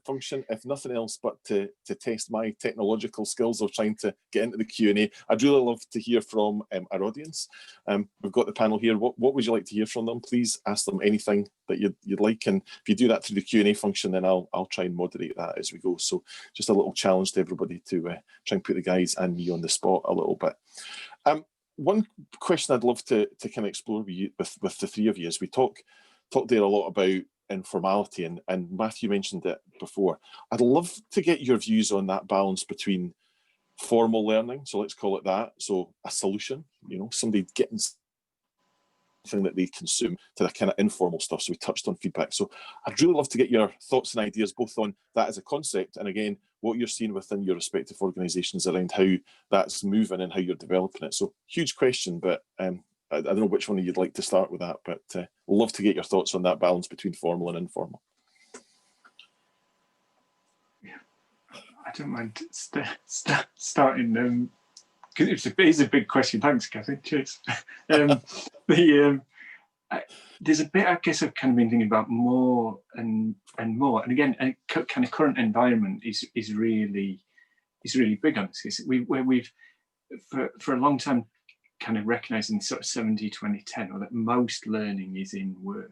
C: function, if nothing else, but to test my technological skills of trying to get into the Q&A. I'd really love to hear from our audience. We've got the panel here. What would you like to hear from them? Please ask them anything that you'd like, and if you do that through the Q&A function, then I'll try and moderate that as we go. So just a little challenge to everybody to try and put the guys and me on the spot a little bit. One question I'd love to kind of explore with you, with the three of you, is we talked there a lot about informality, and Matthew mentioned it before. I'd love to get your views on that balance between formal learning, so let's call it that, so a solution, somebody getting thing that they consume, to the kind of informal stuff. So we touched on feedback. So I'd really love to get your thoughts and ideas both on that as a concept, and again, what you're seeing within your respective organisations around how that's moving and how you're developing it. So huge question, but I don't know which one you'd like to start with that, but love to get your thoughts on that balance between formal and informal.
F: Yeah, I don't mind starting. It's a big question. Thanks, Kathy. Cheers. There's a bit, I guess, I've kind of been thinking about more and more. And again, a kind of current environment is really big on this. We've for a long time kind of recognising sort of 70-20-10, or that most learning is in work,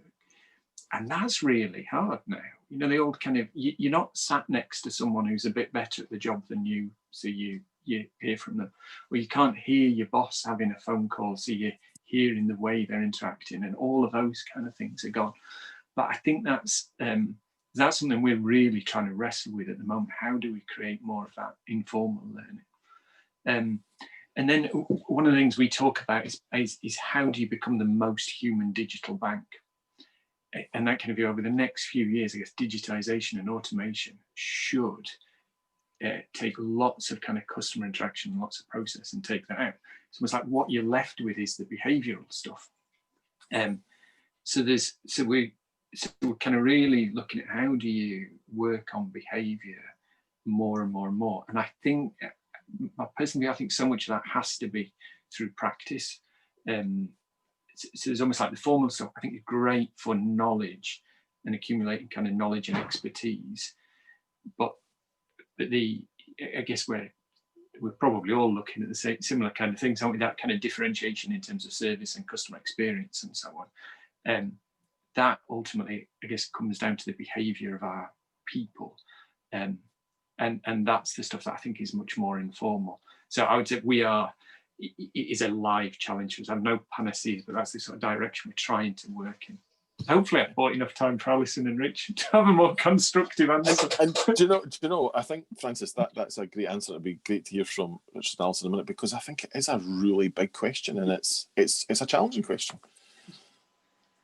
F: and that's really hard now. The old kind of, you're not sat next to someone who's a bit better at the job than you, so you hear from them, or you can't hear your boss having a phone call, so you're hearing the way they're interacting, and all of those kind of things are gone. But I think that's something we're really trying to wrestle with at the moment. How do we create more of that informal learning? And then one of the things we talk about is how do you become the most human digital bank? And that kind of view, over the next few years, I guess digitization and automation should take lots of kind of customer interaction, lots of process, and take that out. It's almost like what you're left with is the behavioural stuff. So we're kind of really looking at how do you work on behaviour more and more and more. And I think, personally, I think so much of that has to be through practice. So it's almost like the formal stuff, I think, is great for knowledge and accumulating kind of knowledge and expertise. But I guess we're probably all looking at the same similar kind of things, aren't we? That kind of differentiation in terms of service and customer experience and so on. That ultimately, I guess, comes down to the behaviour of our people. And that's the stuff that I think is much more informal. So I would say it is a live challenge for us. I have no panaceas, but that's the sort of direction we're trying to work in. Hopefully I've bought enough time for Alison and Rich to have a more constructive answer.
C: And do you know, I think, Francis, that's a great answer. It'd be great to hear from Richard and Alison in a minute, because I think it is a really big question, and it's a challenging question.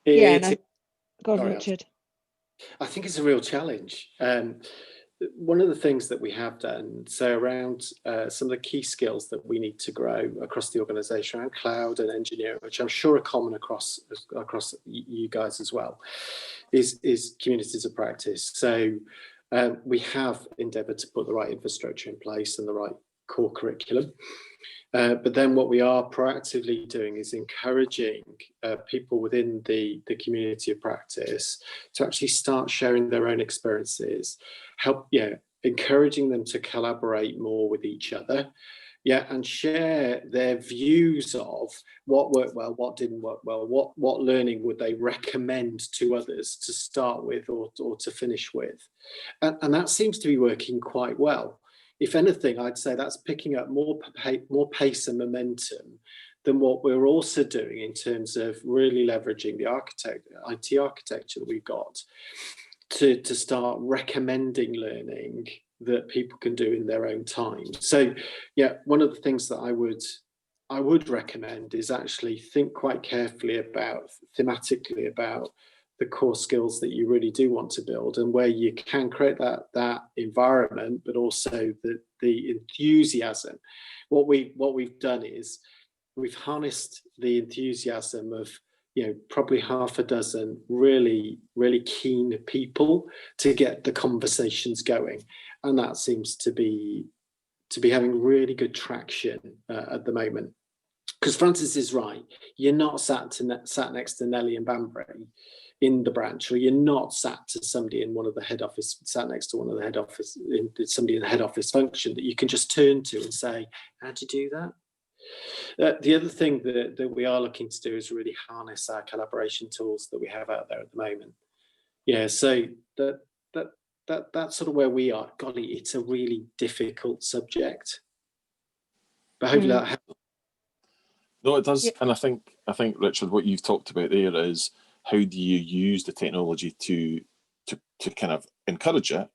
D: Go on, Richard.
E: I think it's a real challenge. One of the things that we have done, so around some of the key skills that we need to grow across the organisation around cloud and engineering, which I'm sure are common across you guys as well, is communities of practice. So we have endeavoured to put the right infrastructure in place and the right core curriculum. But then what we are proactively doing is encouraging people within the community of practice to actually start sharing their own experiences, encouraging them to collaborate more with each other, and share their views of what worked well, what didn't work well, what learning would they recommend to others to start with or to finish with. And that seems to be working quite well. If anything, I'd say that's picking up more pace and momentum than what we're also doing in terms of really leveraging the IT architecture that we've got to start recommending learning that people can do in their own time. So, one of the things that I would recommend is actually think quite carefully thematically about the core skills that you really do want to build, and where you can create that environment, but also the enthusiasm. What we've done is we've harnessed the enthusiasm of, you know, probably half a dozen really keen people to get the conversations going, and that seems to be having really good traction at the moment. Because Francis is right, you're not sat next to Nellie and Banbury in the branch, or you're not sat to somebody in one of the head office, sat next to one of the head office, somebody in the head office function that you can just turn to and say, how'd you do that? The other thing that we are looking to do is really harness our collaboration tools that we have out there at the moment. Yeah, so that's sort of where we are. Golly, it's a really difficult subject, but hopefully that helps.
C: No, it does.
D: Yeah.
C: And I think, Richard, what you've talked about there is how do you use the technology to kind of encourage it,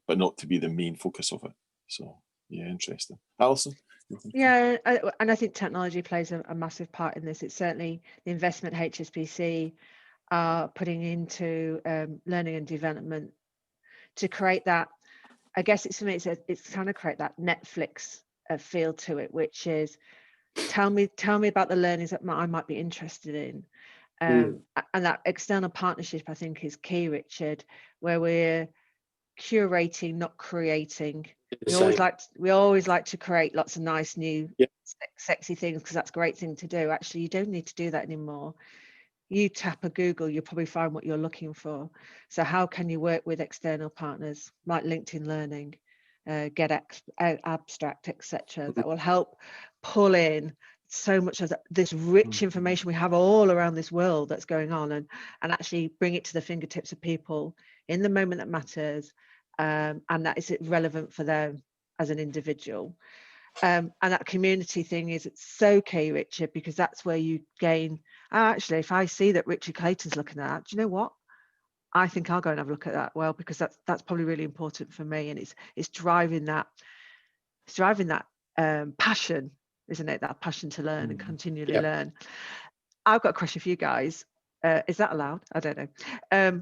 C: but not to be the main focus of it. So, yeah, interesting. Alison?
D: Yeah, and I think technology plays a massive part in this. It's certainly the investment HSBC are putting into learning and development to create that. I guess it's, for me, it's trying to create that Netflix feel to it, which is tell me about the learnings that I might be interested in. And that external partnership, I think, is key, Richard, where we're curating, not creating. We always like to create lots of nice new sexy things, because that's a great thing to do. Actually, you don't need to do that anymore. You tap a Google, you'll probably find what you're looking for. So how can you work with external partners like LinkedIn Learning, Get Abstract, etc., that will help pull in so much of this rich information we have all around this world that's going on, and actually bring it to the fingertips of people in the moment that matters, and that is relevant for them as an individual. And that community thing is, it's so key, Richard, because that's where you gain. Actually, if I see that Richard Clayton's looking at that, do you know what? I think I'll go and have a look at that. Well, because that's probably really important for me, and it's driving that. It's driving that passion, isn't it? That passion to learn and continually learn. I've got a question for you guys. Is that allowed? I don't know.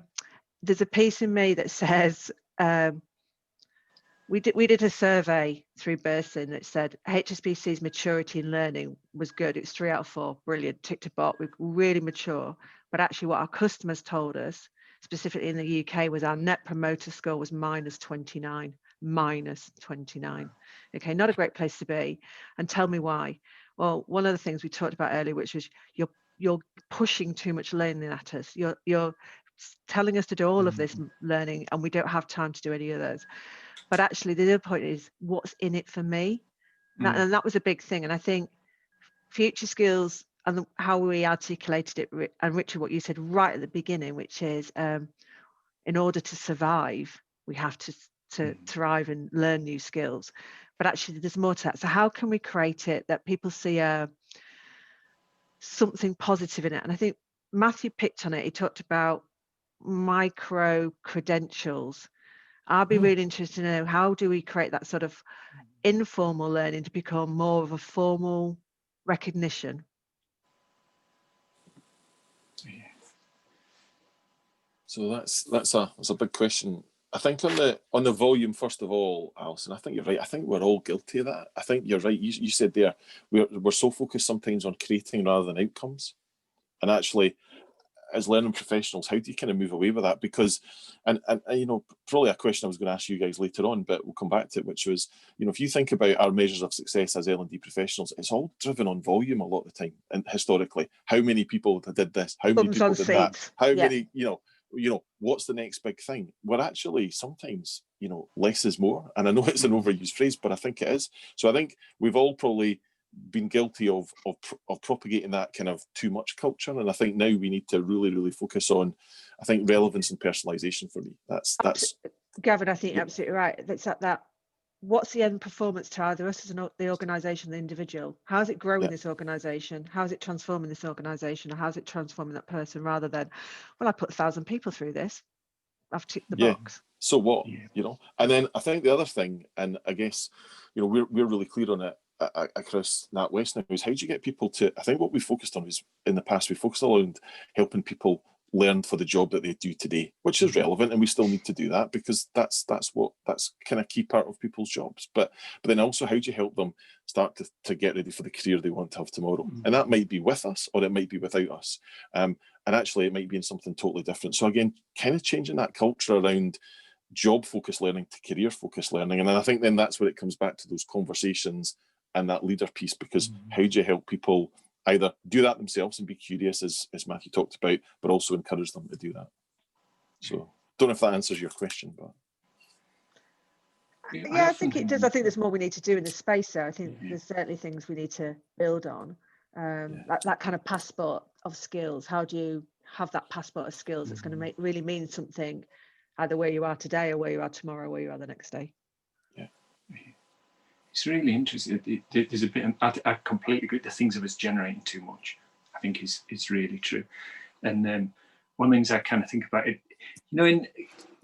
D: There's a piece in me that says. We did a survey through Pearson that said HSBC's maturity in learning was good. It's 3 out of 4, brilliant, tick to box, we're really mature. But actually what our customers told us, specifically in the UK, was our net promoter score was -29, -29. Okay, not a great place to be. And tell me why. Well, one of the things we talked about earlier, which was you're pushing too much learning at us. You're telling us to do all of this learning, and we don't have time to do any of those. But actually, the other point is, what's in it for me? And that was a big thing. And I think future skills and how we articulated it, and Richard, what you said right at the beginning, which is in order to survive, we have to thrive and learn new skills. But actually, there's more to that. So how can we create it that people see something positive in it? And I think Matthew picked on it. He talked about micro credentials. I'll be really interested to know, how do we create that sort of informal learning to become more of a formal recognition?
C: So that's a big question. I think on the volume, first of all, Alison, I think you're right. I think we're all guilty of that. I think you're right. You said there, we're so focused sometimes on creating rather than outcomes. And actually, as learning professionals, how do you kind of move away with that? Because, and you know, probably a question I was going to ask you guys later on, but we'll come back to it, which was, you know, if you think about our measures of success as L&D professionals, it's all driven on volume a lot of the time. And historically, how many people did this? How many people did that? How many, you know, what's the next big thing? We're actually sometimes, you know, less is more. And I know it's an overused phrase, but I think it is. So I think we've all probably been guilty of propagating that kind of too much culture, and I think now we need to really focus on, I think, relevance and personalization for me. That's
D: Gavin, I think you're absolutely right. That's that what's the end performance to either us as the organization, the individual? How is it growing this organization? How is it transforming this organization? Or how is it transforming that person, rather than, well, I put 1,000 people through this, I've ticked the box.
C: So what, you know? And then I think the other thing, and I guess, you know, we're really clear on it across NatWest now, is how do you get people to, I think what we focused on is, in the past, we focused on helping people learn for the job that they do today, which is relevant, and we still need to do that because that's kind of key part of people's jobs. But then also, how do you help them start to get ready for the career they want to have tomorrow? And that might be with us, or it might be without us. And actually, it might be in something totally different. So again, kind of changing that culture around job-focused learning to career-focused learning. And then I think then that's where it comes back to those conversations and that leader piece, because how do you help people either do that themselves and be curious, as Matthew talked about, but also encourage them to do that? So don't know if that answers your question, but.
D: Yeah, I think it does. I think there's more we need to do in this space there. I think there's certainly things we need to build on. That kind of passport of skills. How do you have that passport of skills that's going to really mean something, either where you are today or where you are tomorrow, or where you are the next day?
F: Yeah. It's really interesting. There's a bit, I completely agree. The things of us generating too much, I think is really true. And one of the things I kind of think about it, in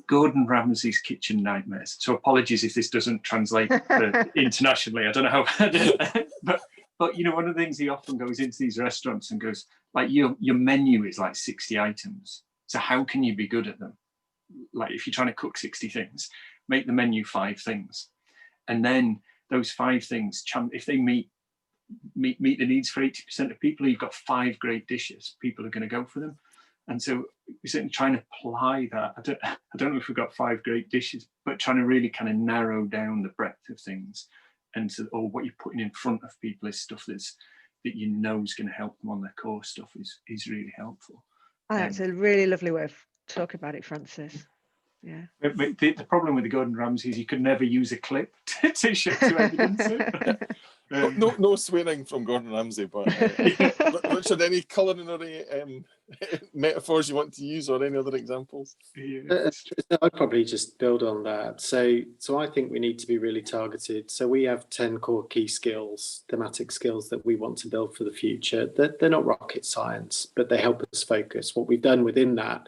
F: Gordon Ramsay's Kitchen Nightmares. So apologies if this doesn't translate internationally. I don't know how, but one of the things he often goes into these restaurants and goes, like, your menu is like 60 items. So how can you be good at them? Like, if you're trying to cook 60 things, make the menu 5 things, and then those 5 things, if they meet the needs for 80% of people, you've got 5 great dishes. People are going to go for them. And so we're certainly trying to apply that. I don't know if we've got 5 great dishes, but trying to really kind of narrow down the breadth of things, and or what you're putting in front of people is stuff that is going to help them on their core stuff is really helpful.
D: That's a really lovely way of talking about it, Francis. Yeah.
F: The problem with the Gordon Ramsay is you could never use a clip to evidence it.
C: No swearing from Gordon Ramsay, but Richard, any culinary metaphors you want to use, or any other examples?
E: I'd probably just build on that. So I think we need to be really targeted. So we have 10 core key skills, thematic skills that we want to build for the future. They're not rocket science, but they help us focus. What we've done within that,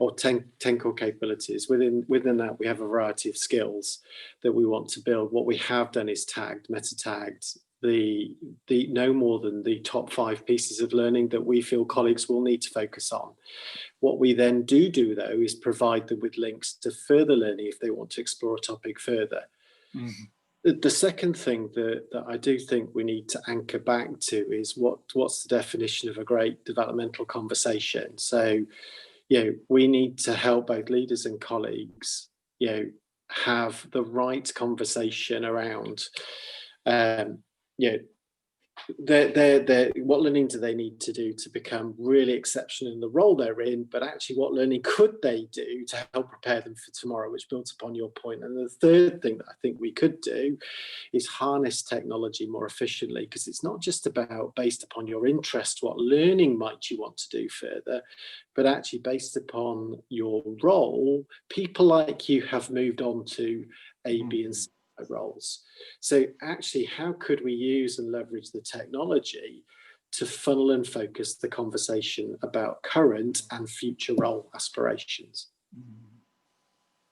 E: or 10 core capabilities, within that we have a variety of skills that we want to build. What we have done is meta tagged the no more than the top 5 pieces of learning that we feel colleagues will need to focus on. What we then do though is provide them with links to further learning if they want to explore a topic further. The second thing that I do think we need to anchor back to is what's the definition of a great developmental conversation. So we need to help both leaders and colleagues have the right conversation around what learning do they need to do to become really exceptional in the role they're in, but actually what learning could they do to help prepare them for tomorrow, which builds upon your point. And the third thing that I think we could do is harness technology more efficiently, because it's not just about based upon your interest, what learning might you want to do further, but actually based upon your role, people like you have moved on to A, B, and C roles. So actually, how could we use and leverage the technology to funnel and focus the conversation about current and future role aspirations?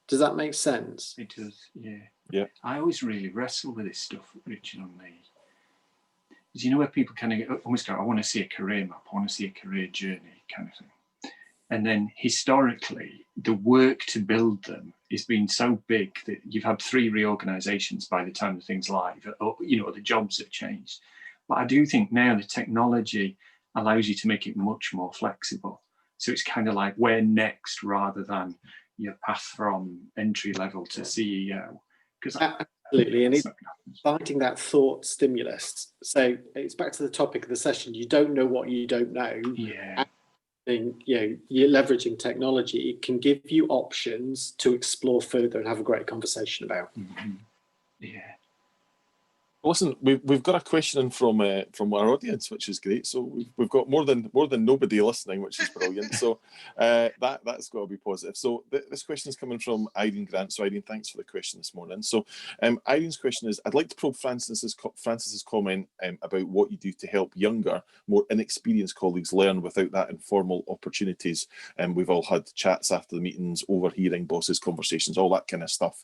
E: Does that make sense?
F: It does, yeah. I always really wrestle with this stuff, Richard, on me. Because where people kind of almost go, I want to see a career map, I want to see a career journey kind of thing. And then historically, the work to build them has been so big that you've had 3 reorganisations by the time the thing's live, or the jobs have changed. But I do think now the technology allows you to make it much more flexible. So it's kind of like where next, rather than your path from entry level to CEO.
E: Absolutely, and it's finding that thought stimulus. So it's back to the topic of the session. You don't know what you don't know.
F: Yeah.
E: You're leveraging technology. It can give you options to explore further and have a great conversation about.
F: Yeah.
C: Listen, we've got a question in from our audience, which is great. So we've got more than nobody listening, which is brilliant. So that's got to be positive. So this question is coming from Irene Grant. So Irene, thanks for the question this morning. So Irene's question is: I'd like to probe Francis's comment about what you do to help younger, more inexperienced colleagues learn without that informal opportunities. And we've all had chats after the meetings, overhearing bosses' conversations, all that kind of stuff.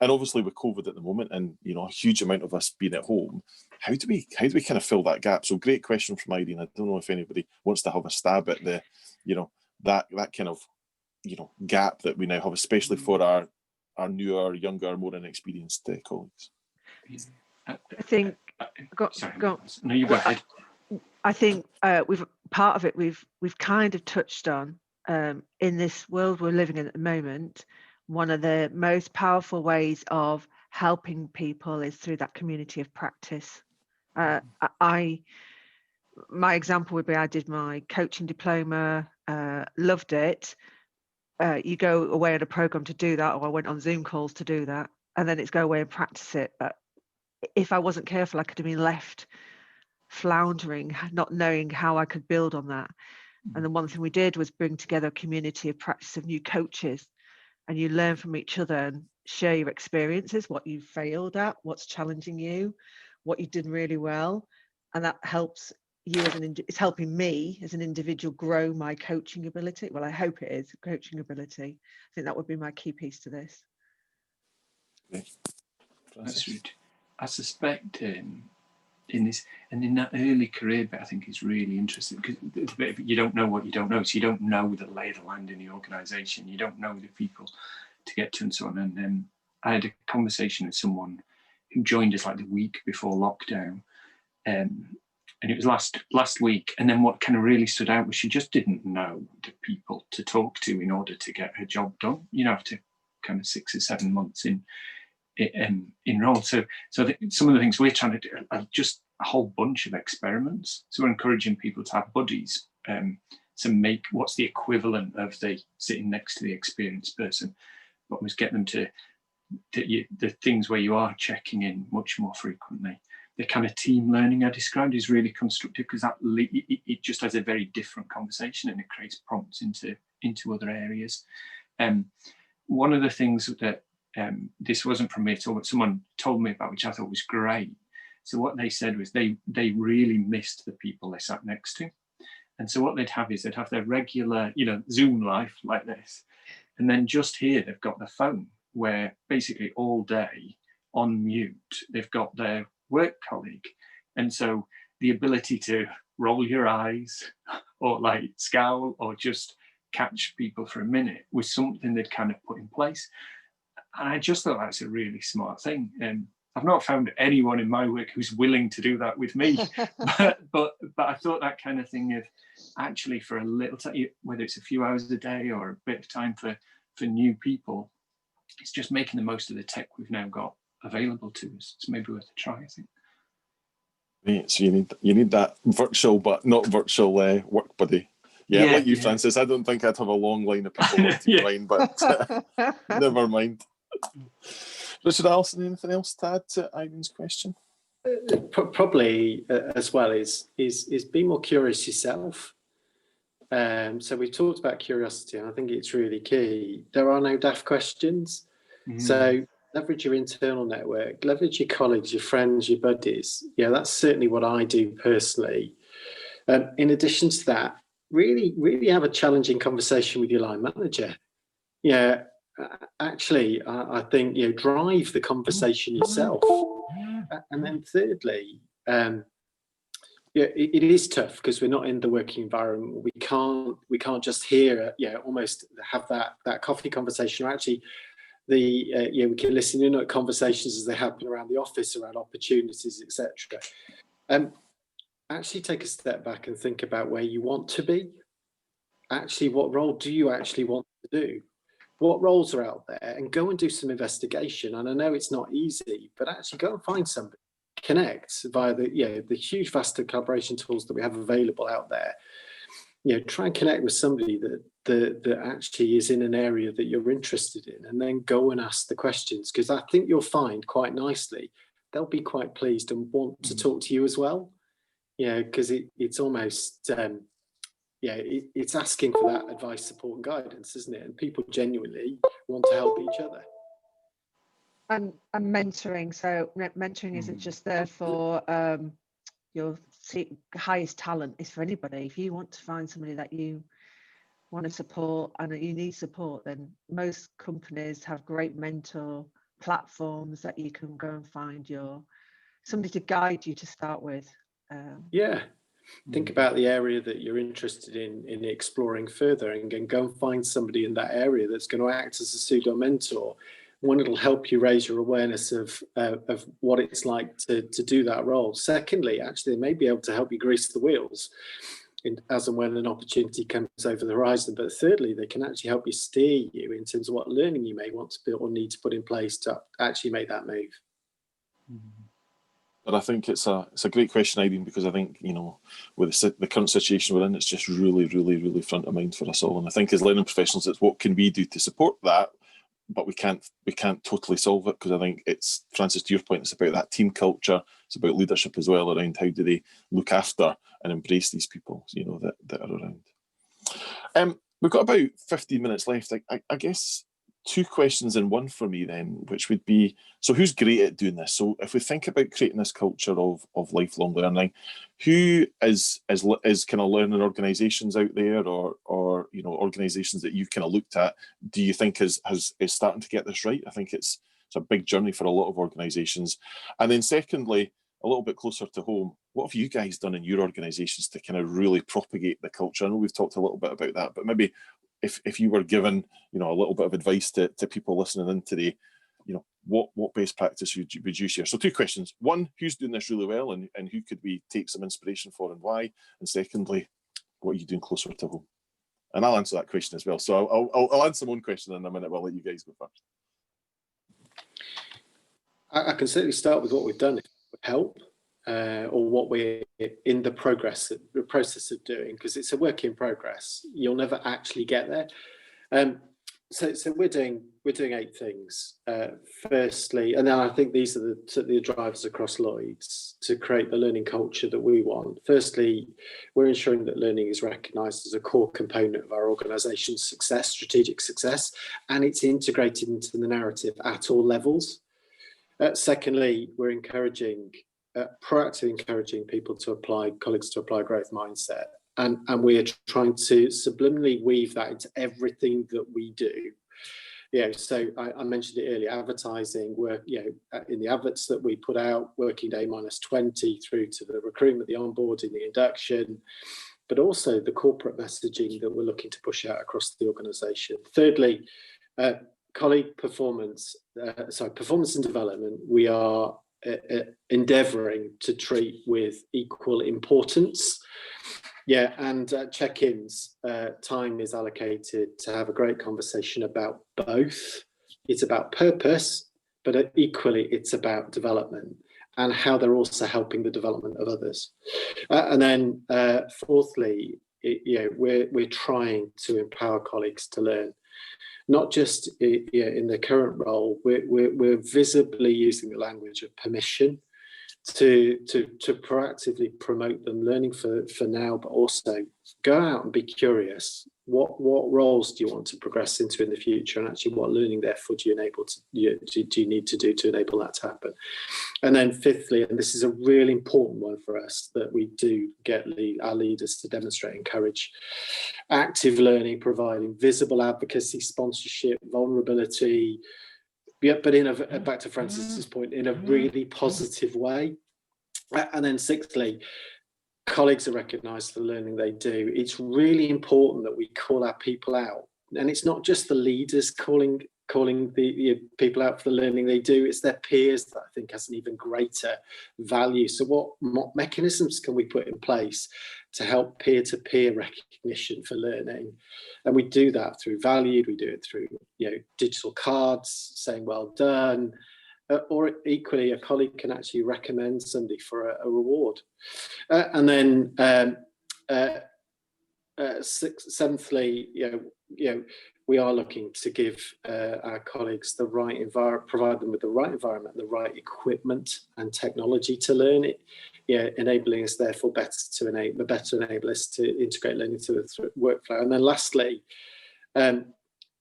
C: And obviously with COVID at the moment, and a huge amount of us being at home, how do we kind of fill that gap? So great question from Irene. I don't know if anybody wants to have a stab at that kind of, gap that we now have, especially for our newer, younger, more inexperienced colleagues.
D: I think.
F: Sorry,
D: go.
F: No, you go ahead.
D: I think we've kind of touched on in this world we're living in at the moment. One of the most powerful ways of helping people is through that community of practice. My example would be I did my coaching diploma, loved it. You go away on a program to do that, or I went on Zoom calls to do that, and then it's go away and practice it. But if I wasn't careful, I could have been left floundering, not knowing how I could build on that. And the one thing we did was bring together a community of practice of new coaches, and you learn from each other and share your experiences, what you failed at, what's challenging you, what you did really well, and that helps you it's helping me as an individual grow my coaching ability. Well, I hope it is coaching ability. I think that would be my key piece to this.
F: That's right. I suspect in this and in that early career bit, I think is really interesting, because it's a bit of, you don't know what you don't know, so you don't know the lay of the land in the organisation, you don't know the people to get to and so on. And I had a conversation with someone who joined us like the week before lockdown, and it was last week. And then what kind of really stood out was she just didn't know the people to talk to in order to get her job done. After kind of 6 or 7 months in role. So some of the things we're trying to do are just a whole bunch of experiments. So we're encouraging people to have buddies, to make what's the equivalent of the sitting next to the experienced person, but was get them to the things where you are checking in much more frequently. The kind of team learning I described is really constructive, because that it just has a very different conversation, and it creates prompts into other areas. One of the things that this wasn't from me at all, but someone told me about, which I thought was great. So what they said was they really missed the people they sat next to. And so what they'd have is they'd have their regular, Zoom life like this. And then just here, they've got the phone, where basically all day on mute, they've got their work colleague. And so the ability to roll your eyes or like scowl or just catch people for a minute was something they'd kind of put in place. And I just thought that's a really smart thing. I've not found anyone in my work who's willing to do that with me, but I thought that kind of thing of actually for a little time, whether it's a few hours a day or a bit of time for new people, it's just making the most of the tech we've now got available to us. It's maybe worth a try, I think.
C: Right, so you need that virtual but not virtual work buddy. Yeah, like you, Francis, I don't think I'd have a long line of people to mind, but never mind. Richard, Alison, anything else to add to Irene's question?
E: Probably as well is be more curious yourself. So we've talked about curiosity, and I think it's really key. There are no daft questions. So leverage your internal network, leverage your colleagues, your friends, your buddies. Yeah, that's certainly what I do personally. In addition to that, really have a challenging conversation with your line manager. Yeah, actually, I think drive the conversation yourself. And then thirdly, it is tough because we're not in the working environment. We can't just hear almost have that coffee conversation. Or actually, we can listen in at conversations as they happen around the office, around opportunities, etc. Actually take a step back and think about where you want to be. Actually, what role do you actually want to do? What roles are out there? And go and do some investigation. And I know it's not easy, but actually go and find somebody. Connect via the huge vast collaboration tools that we have available out there. Try and connect with somebody that actually is in an area that you're interested in, and then go and ask the questions, because I think you'll find quite nicely they'll be quite pleased and want to talk to you as well. Because it's almost it's asking for that advice, support, and guidance, isn't it? And people genuinely want to help each other.
D: And mentoring. So mentoring isn't just there for your highest talent. It's for anybody. If you want to find somebody that you want to support and you need support, then most companies have great mentor platforms that you can go and find somebody to guide you to start with.
E: Think about the area that you're interested in exploring further, and go and find somebody in that area that's going to act as a pseudo mentor. One, it'll help you raise your awareness of what it's like to do that role. Secondly, actually, they may be able to help you grease the wheels as and when an opportunity comes over the horizon. But thirdly, they can actually help you steer you in terms of what learning you may want to build or need to put in place to actually make that move.
C: But I think it's a great question, Irene, because I think, you know, with the current situation we're in, it's just really, really, really front of mind for us all. And I think as learning professionals, it's what can we do to support that, but we can't totally solve it, because I think it's, Francis, to your point, it's about that team culture, it's about leadership as well, around how do they look after and embrace these people, you know, that are around. We've got about 15 minutes left. I guess 2 questions in one for me then, which would be, so who's great at doing this? So if we think about creating this culture of lifelong learning, who is kind of learning organisations out there, or you know, organisations that you've kind of looked at, do you think is starting to get this right? I think it's a big journey for a lot of organisations. And then secondly, a little bit closer to home, what have you guys done in your organisations to kind of really propagate the culture? I know we've talked a little bit about that, but maybe if you were given, you know, a little bit of advice to people listening in today, you know, what best practice would you share? So 2 questions. 1, who's doing this really well, and who could we take some inspiration for, and why? And secondly, what are you doing closer to home? And I'll answer that question as well. So I'll answer my own question in a minute, but I'll let you guys go first.
E: I can certainly start with what we've done, if it would help, or what we're in the process of doing, because it's a work in progress. You'll never actually get there. So we're doing 8 things. Firstly, and then I think these are the drivers across Lloyds to create the learning culture that we want. Firstly, we're ensuring that learning is recognised as a core component of our organisation's success, strategic success, and it's integrated into the narrative at all levels. Secondly, we're proactively encouraging colleagues to apply growth mindset. And we are trying to subliminally weave that into everything that we do. Yeah, so I mentioned it earlier, advertising, in the adverts that we put out, working day -20 through to the recruitment, the onboarding, the induction, but also the corporate messaging that we're looking to push out across the organisation. Thirdly, colleague performance and development, we are endeavouring to treat with equal importance. Yeah, and check-ins, time is allocated to have a great conversation about both. It's about purpose, but equally it's about development and how they're also helping the development of others. And then fourthly, we're trying to empower colleagues to learn. Not just in the current role, we're visibly using the language of permission to proactively promote them learning for now, but also go out and be curious. What roles do you want to progress into in the future, and actually what learning therefore do you need to do to enable that to happen? And then fifthly, and this is a really important one for us, that we do get our leaders to demonstrate, encourage active learning, providing visible advocacy, sponsorship, vulnerability, but back to Francis's point, in a really positive way. And then sixthly, colleagues are recognised for the learning they do. It's really important that we call our people out, and it's not just the leaders calling the people out for the learning they do, it's their peers that I think has an even greater value. So what mechanisms can we put in place to help peer-to-peer recognition for learning? And we do that through Valued, we do it through digital cards saying well done, or equally a colleague can actually recommend somebody for a reward. And then seventhly, we are looking to give our colleagues the right environment, provide them with the right environment, the right equipment and technology to learn it, enabling us therefore better enable us to integrate learning to the workflow. And then lastly,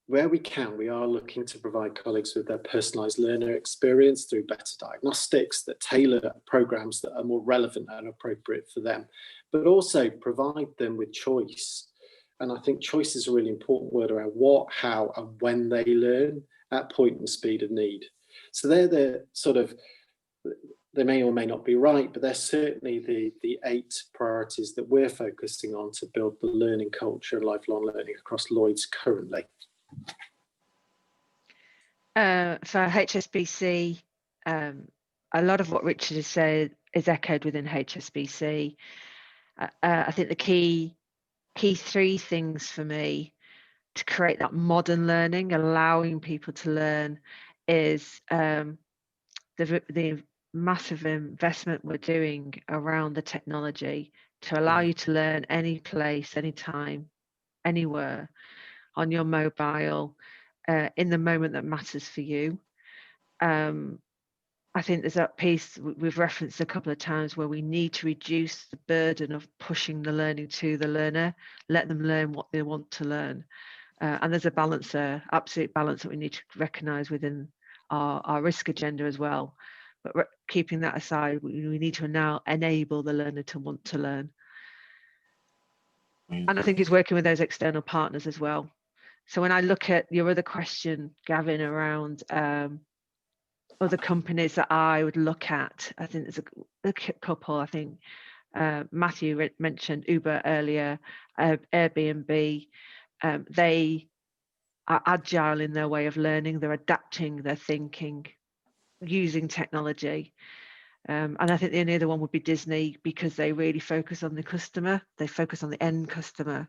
E: where we can, we are looking to provide colleagues with their personalised learner experience through better diagnostics that tailor programmes that are more relevant and appropriate for them, but also provide them with choice. And I think choice is a really important word around what, how, and when they learn at point and speed of need. So they're the they may or may not be right, but they're certainly the 8 priorities that we're focusing on to build the learning culture and lifelong learning across Lloyds currently.
D: For HSBC, a lot of what Richard has said is echoed within HSBC. I think the key 3 things for me to create that modern learning, allowing people to learn, is the massive investment we're doing around the technology to allow you to learn any place, anytime, anywhere, on your mobile, in the moment that matters for you. I think there's that piece we've referenced a couple of times where we need to reduce the burden of pushing the learning to the learner, let them learn what they want to learn. And there's a balance there, absolute balance that we need to recognise within our risk agenda as well. But keeping that aside, we need to now enable the learner to want to learn. And I think it's working with those external partners as well. So when I look at your other question, Gavin, around other companies that I would look at, I think there's a couple. I think Matthew mentioned Uber earlier, Airbnb. They are agile in their way of learning. They're adapting their thinking using technology. And I think the only other one would be Disney, because they really focus on the customer. They focus on the end customer.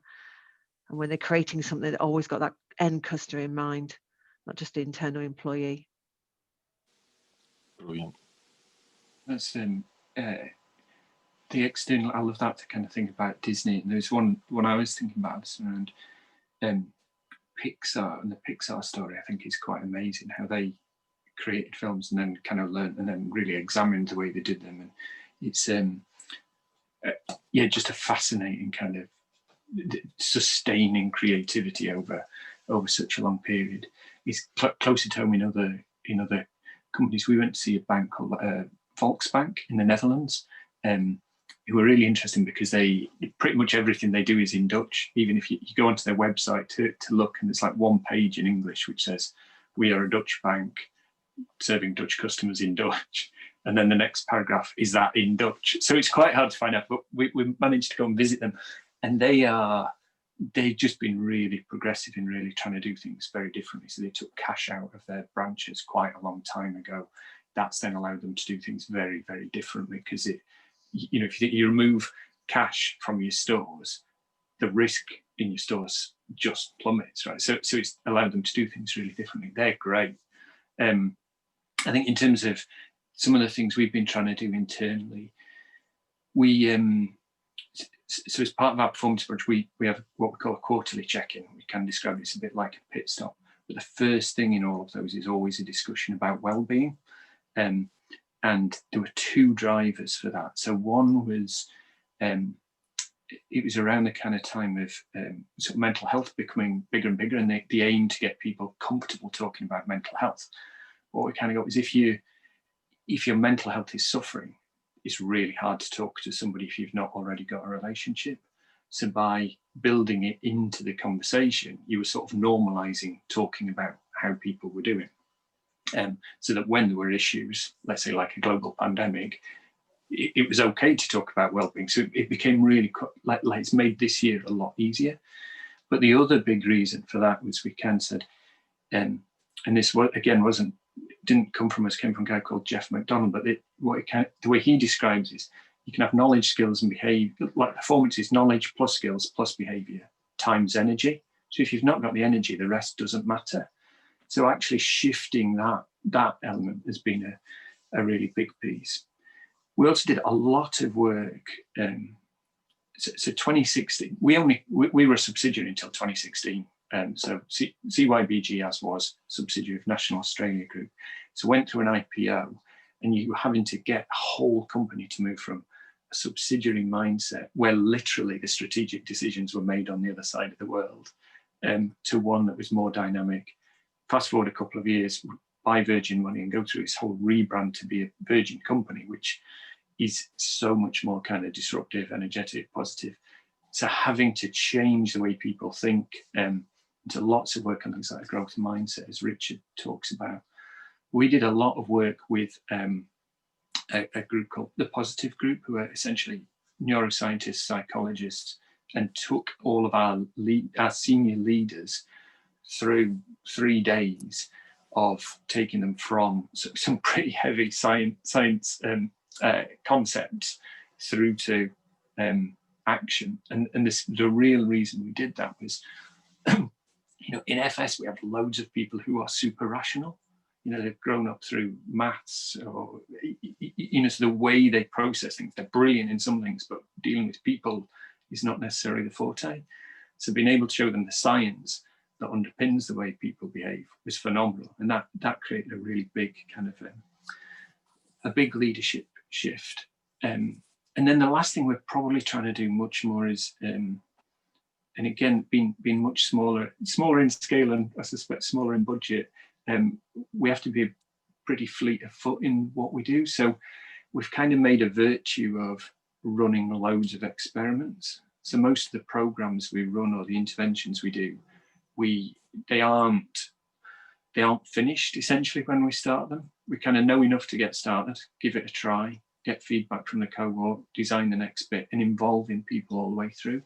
D: And when they're creating something, they've always got that end customer in mind, not just the internal employee.
C: Brilliant.
F: That's the external. I love that to kind of think about Disney. And there's one I was thinking about around Pixar, and the Pixar story. I think is quite amazing how they created films and then kind of learned and then really examined the way they did them. And it's yeah, just a fascinating kind of sustaining creativity over such a long period. It's closer to home in other companies. We went to see a bank called Volksbank in the Netherlands, who were really interesting because they pretty much everything they do is in Dutch. Even if you go onto their website to look, and it's like one page in English which says, "We are a Dutch bank serving Dutch customers in Dutch," and then the next paragraph is that in Dutch. So it's quite hard to find out, but we managed to go and visit them, and they've just been really progressive in really trying to do things very differently. So they took cash out of their branches quite a long time ago. That's then allowed them to do things very, very differently, because if you remove cash from your stores, the risk in your stores just plummets, right? So it's allowed them to do things really differently. They're great. I think in terms of some of the things we've been trying to do internally, so as part of our performance approach, we have what we call a quarterly check-in. We can describe it as a bit like a pit stop. But the first thing in all of those is always a discussion about well-being. And there were 2 drivers for that. So one was, it was around the kind of time of sort of mental health becoming bigger and bigger, and the aim to get people comfortable talking about mental health. What we kind of got was if your mental health is suffering, it's really hard to talk to somebody if you've not already got a relationship. So by building it into the conversation, you were sort of normalizing talking about how people were doing. So that when there were issues, let's say like a global pandemic, it was okay to talk about well-being. So it became really like it's made this year a lot easier. But the other big reason for that was we can said, and this again didn't come from us, came from a guy called Jeff McDonald, but the way he describes is you can have knowledge, skills and behavior. Like performance is knowledge plus skills plus behavior times energy. So if you've not got the energy, the rest doesn't matter. So actually shifting that element has been a really big piece. We also did a lot of work. So 2016, we were a subsidiary until 2016. So CYBG, as was subsidiary of National Australia Group, so went through an IPO, and you were having to get a whole company to move from a subsidiary mindset, where literally the strategic decisions were made on the other side of the world, to one that was more dynamic. Fast forward a couple of years, buy Virgin Money and go through this whole rebrand to be a Virgin company, which is so much more kind of disruptive, energetic, positive. So having to change the way people think, to lots of work on things like growth mindset, as Richard talks about. We did a lot of work with a group called the Positive Group, who are essentially neuroscientists, psychologists, and took all of our senior leaders through 3 days of taking them from some pretty heavy science concepts through to action. And the real reason we did that was, in FS we have loads of people who are super rational. They've grown up through maths, or so the way they process things, they're brilliant in some things, but dealing with people is not necessarily the forte. So being able to show them the science that underpins the way people behave was phenomenal, and that created a really big kind of a big leadership shift. And then the last thing we're probably trying to do much more is, and again, being much smaller in scale, and I suspect smaller in budget, we have to be pretty fleet of foot in what we do. So we've kind of made a virtue of running loads of experiments. So most of the programs we run, or the interventions we do, they aren't finished essentially when we start them. We kind of know enough to get started, give it a try, get feedback from the cohort, design the next bit, and involving people all the way through.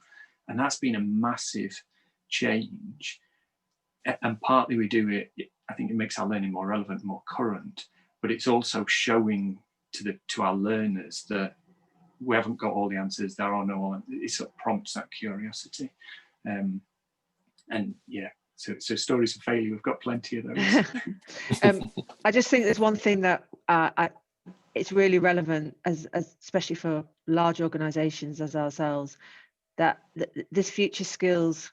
F: And that's been a massive change. And partly we do it, I think it makes our learning more relevant, more current, but it's also showing to our learners that we haven't got all the answers, there are no answers. It sort of prompts that curiosity. And yeah, so stories of failure, we've got plenty of those.
D: I just think there's one thing that it's really relevant, as especially for large organizations as ourselves, that this future skills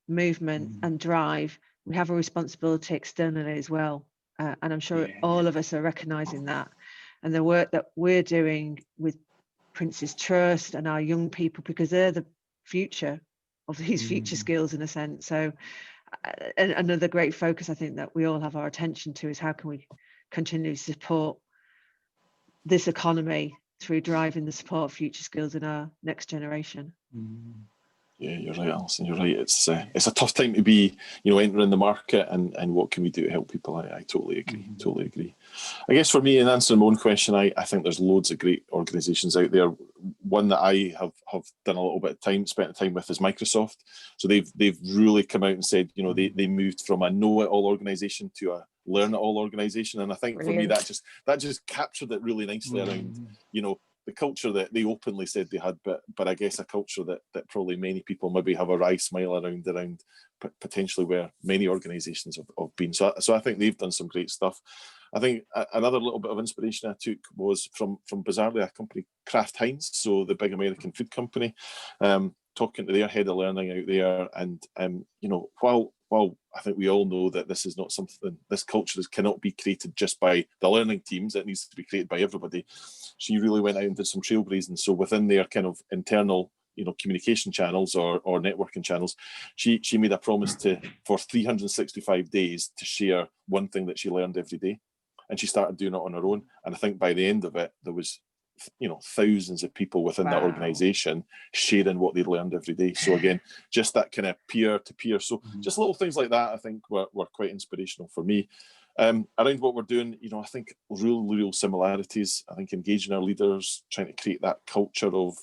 D: movement and drive, we have a responsibility externally as well. And I'm sure all of us are recognizing that. And the work that we're doing with Prince's Trust and our young people, because they're the future of these future skills in a sense. So another great focus I think that we all have our attention to is how can we continue to support this economy through driving the support of future skills in our next generation.
C: Yeah, you're right, Alison. You're right. It's a tough time to be, entering the market, and what can we do to help people? I totally agree. Totally agree. I guess for me, in answering my own question, I think there's loads of great organisations out there. One that I have done a little bit of time, spent time with, is Microsoft. So they've really come out and said, they moved from a know-it-all organisation to a learn-it-all organisation, and I think Brilliant. For me that just captured it really nicely around, the culture that they openly said they had, but I guess a culture that probably many people maybe have a wry smile around potentially where many organisations have been. So I think they've done some great stuff. I think another little bit of inspiration I took was from bizarrely a company, Kraft Heinz, so the big American food company, talking to their head of learning out there, and while I think we all know that this is not something, this culture cannot be created just by the learning teams, it needs to be created by everybody. She really went out and did some trailblazing. So within their kind of internal, communication channels or networking channels, she made a promise for 365 days to share one thing that she learned every day. And she started doing it on her own. And I think by the end of it, there was thousands of people within that organization sharing what they'd learned every day. So again, just that kind of peer to peer. So just little things like that, I think were quite inspirational for me. Around what we're doing, I think real similarities. I think engaging our leaders, trying to create that culture of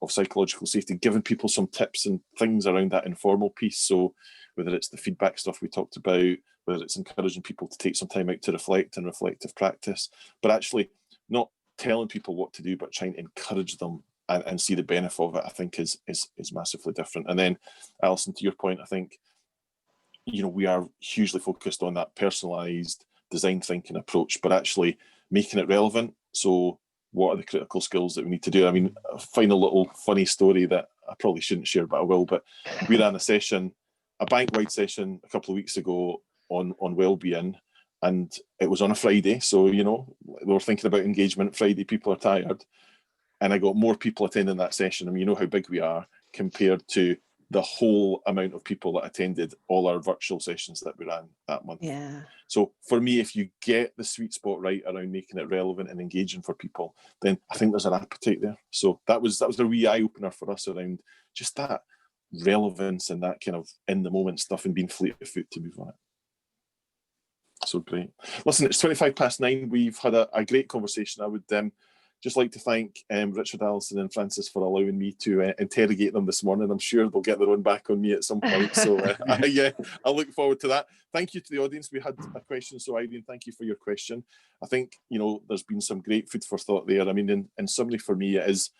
C: psychological safety, giving people some tips and things around that informal piece. So whether it's the feedback stuff we talked about, whether it's encouraging people to take some time out to reflect and reflective practice, but actually not telling people what to do, but trying to encourage them and see the benefit of it, I think is massively different. And then, Alison, to your point, I think, we are hugely focused on that personalised design thinking approach, but actually making it relevant. So what are the critical skills that we need to do? I mean, a final little funny story that I probably shouldn't share, but I will. But we ran a bank-wide session a couple of weeks ago on well-being, and it was on a Friday. So, we were thinking about engagement. Friday, people are tired. And I got more people attending that session. I mean, how big we are compared to the whole amount of people that attended all our virtual sessions that we ran that month.
D: Yeah.
C: So for me, if you get the sweet spot right around making it relevant and engaging for people, then I think there's an appetite there. So that was a wee eye opener for us around just that relevance and that kind of in the moment stuff and being fleet of foot to move on it. So great. Listen, it's 9:25. We've had a great conversation. I would just like to thank Richard, Alison and Francis for allowing me to interrogate them this morning. I'm sure they'll get their own back on me at some point. So I look forward to that. Thank you to the audience. We had a question. So Irene, thank you for your question. I think, there's been some great food for thought there. I mean, in summary for me, it is,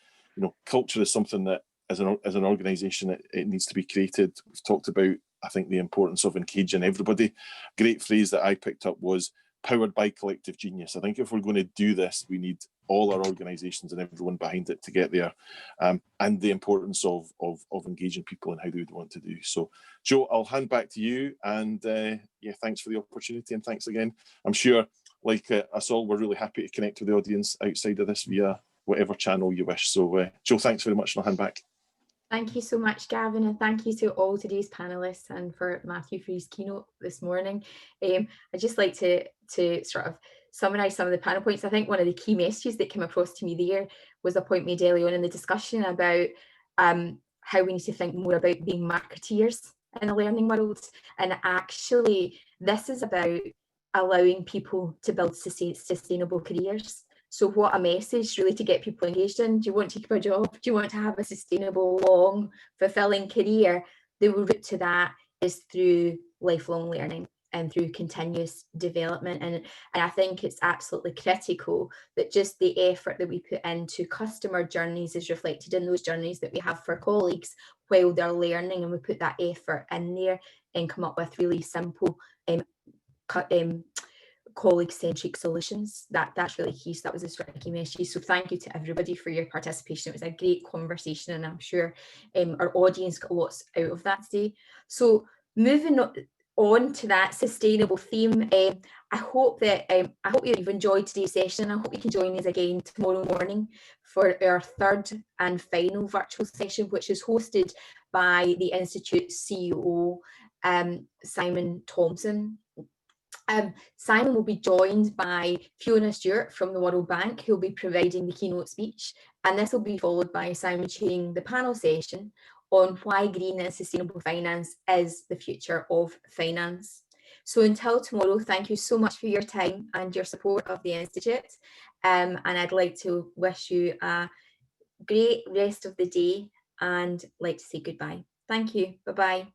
C: culture is something that as an organisation, it needs to be created. We've talked about, I think, the importance of engaging everybody. Great phrase that I picked up was powered by collective genius. I think if we're going to do this, we need all our organisations and everyone behind it to get there, and the importance of engaging people and how they would want to do. So, Joe, I'll hand back to you, and thanks for the opportunity, and thanks again. I'm sure, like us all, we're really happy to connect with the audience outside of this via whatever channel you wish. So, Joe, thanks very much, and I'll hand back.
A: Thank you so much, Gavin, and thank you to all today's panelists and for Matthew for his keynote this morning. I'd just like to sort of summarise some of the panel points. I think one of the key messages that came across to me there was a point made early on in the discussion about how we need to think more about being marketeers in the learning world. And actually, this is about allowing people to build sustainable careers. So what a message really to get people engaged in. Do you want to keep a job? Do you want to have a sustainable, long, fulfilling career? The route to that is through lifelong learning and through continuous development. And I think it's absolutely critical that just the effort that we put into customer journeys is reflected in those journeys that we have for colleagues while they're learning, and we put that effort in there and come up with really simple colleague-centric solutions. That's really key. So that was a sort of key message. So thank you to everybody for your participation. It was a great conversation, and I'm sure our audience got lots out of that today. So moving on to that sustainable theme, I hope you've enjoyed today's session. I hope you can join us again tomorrow morning for our third and final virtual session, which is hosted by the Institute's CEO, Simon Thompson. Simon will be joined by Fiona Stewart from the World Bank, who will be providing the keynote speech, and this will be followed by Simon chairing the panel session on why green and sustainable finance is the future of finance. So until tomorrow, thank you so much for your time and your support of the Institute, and I'd like to wish you a great rest of the day and like to say goodbye. Thank you. Bye-bye.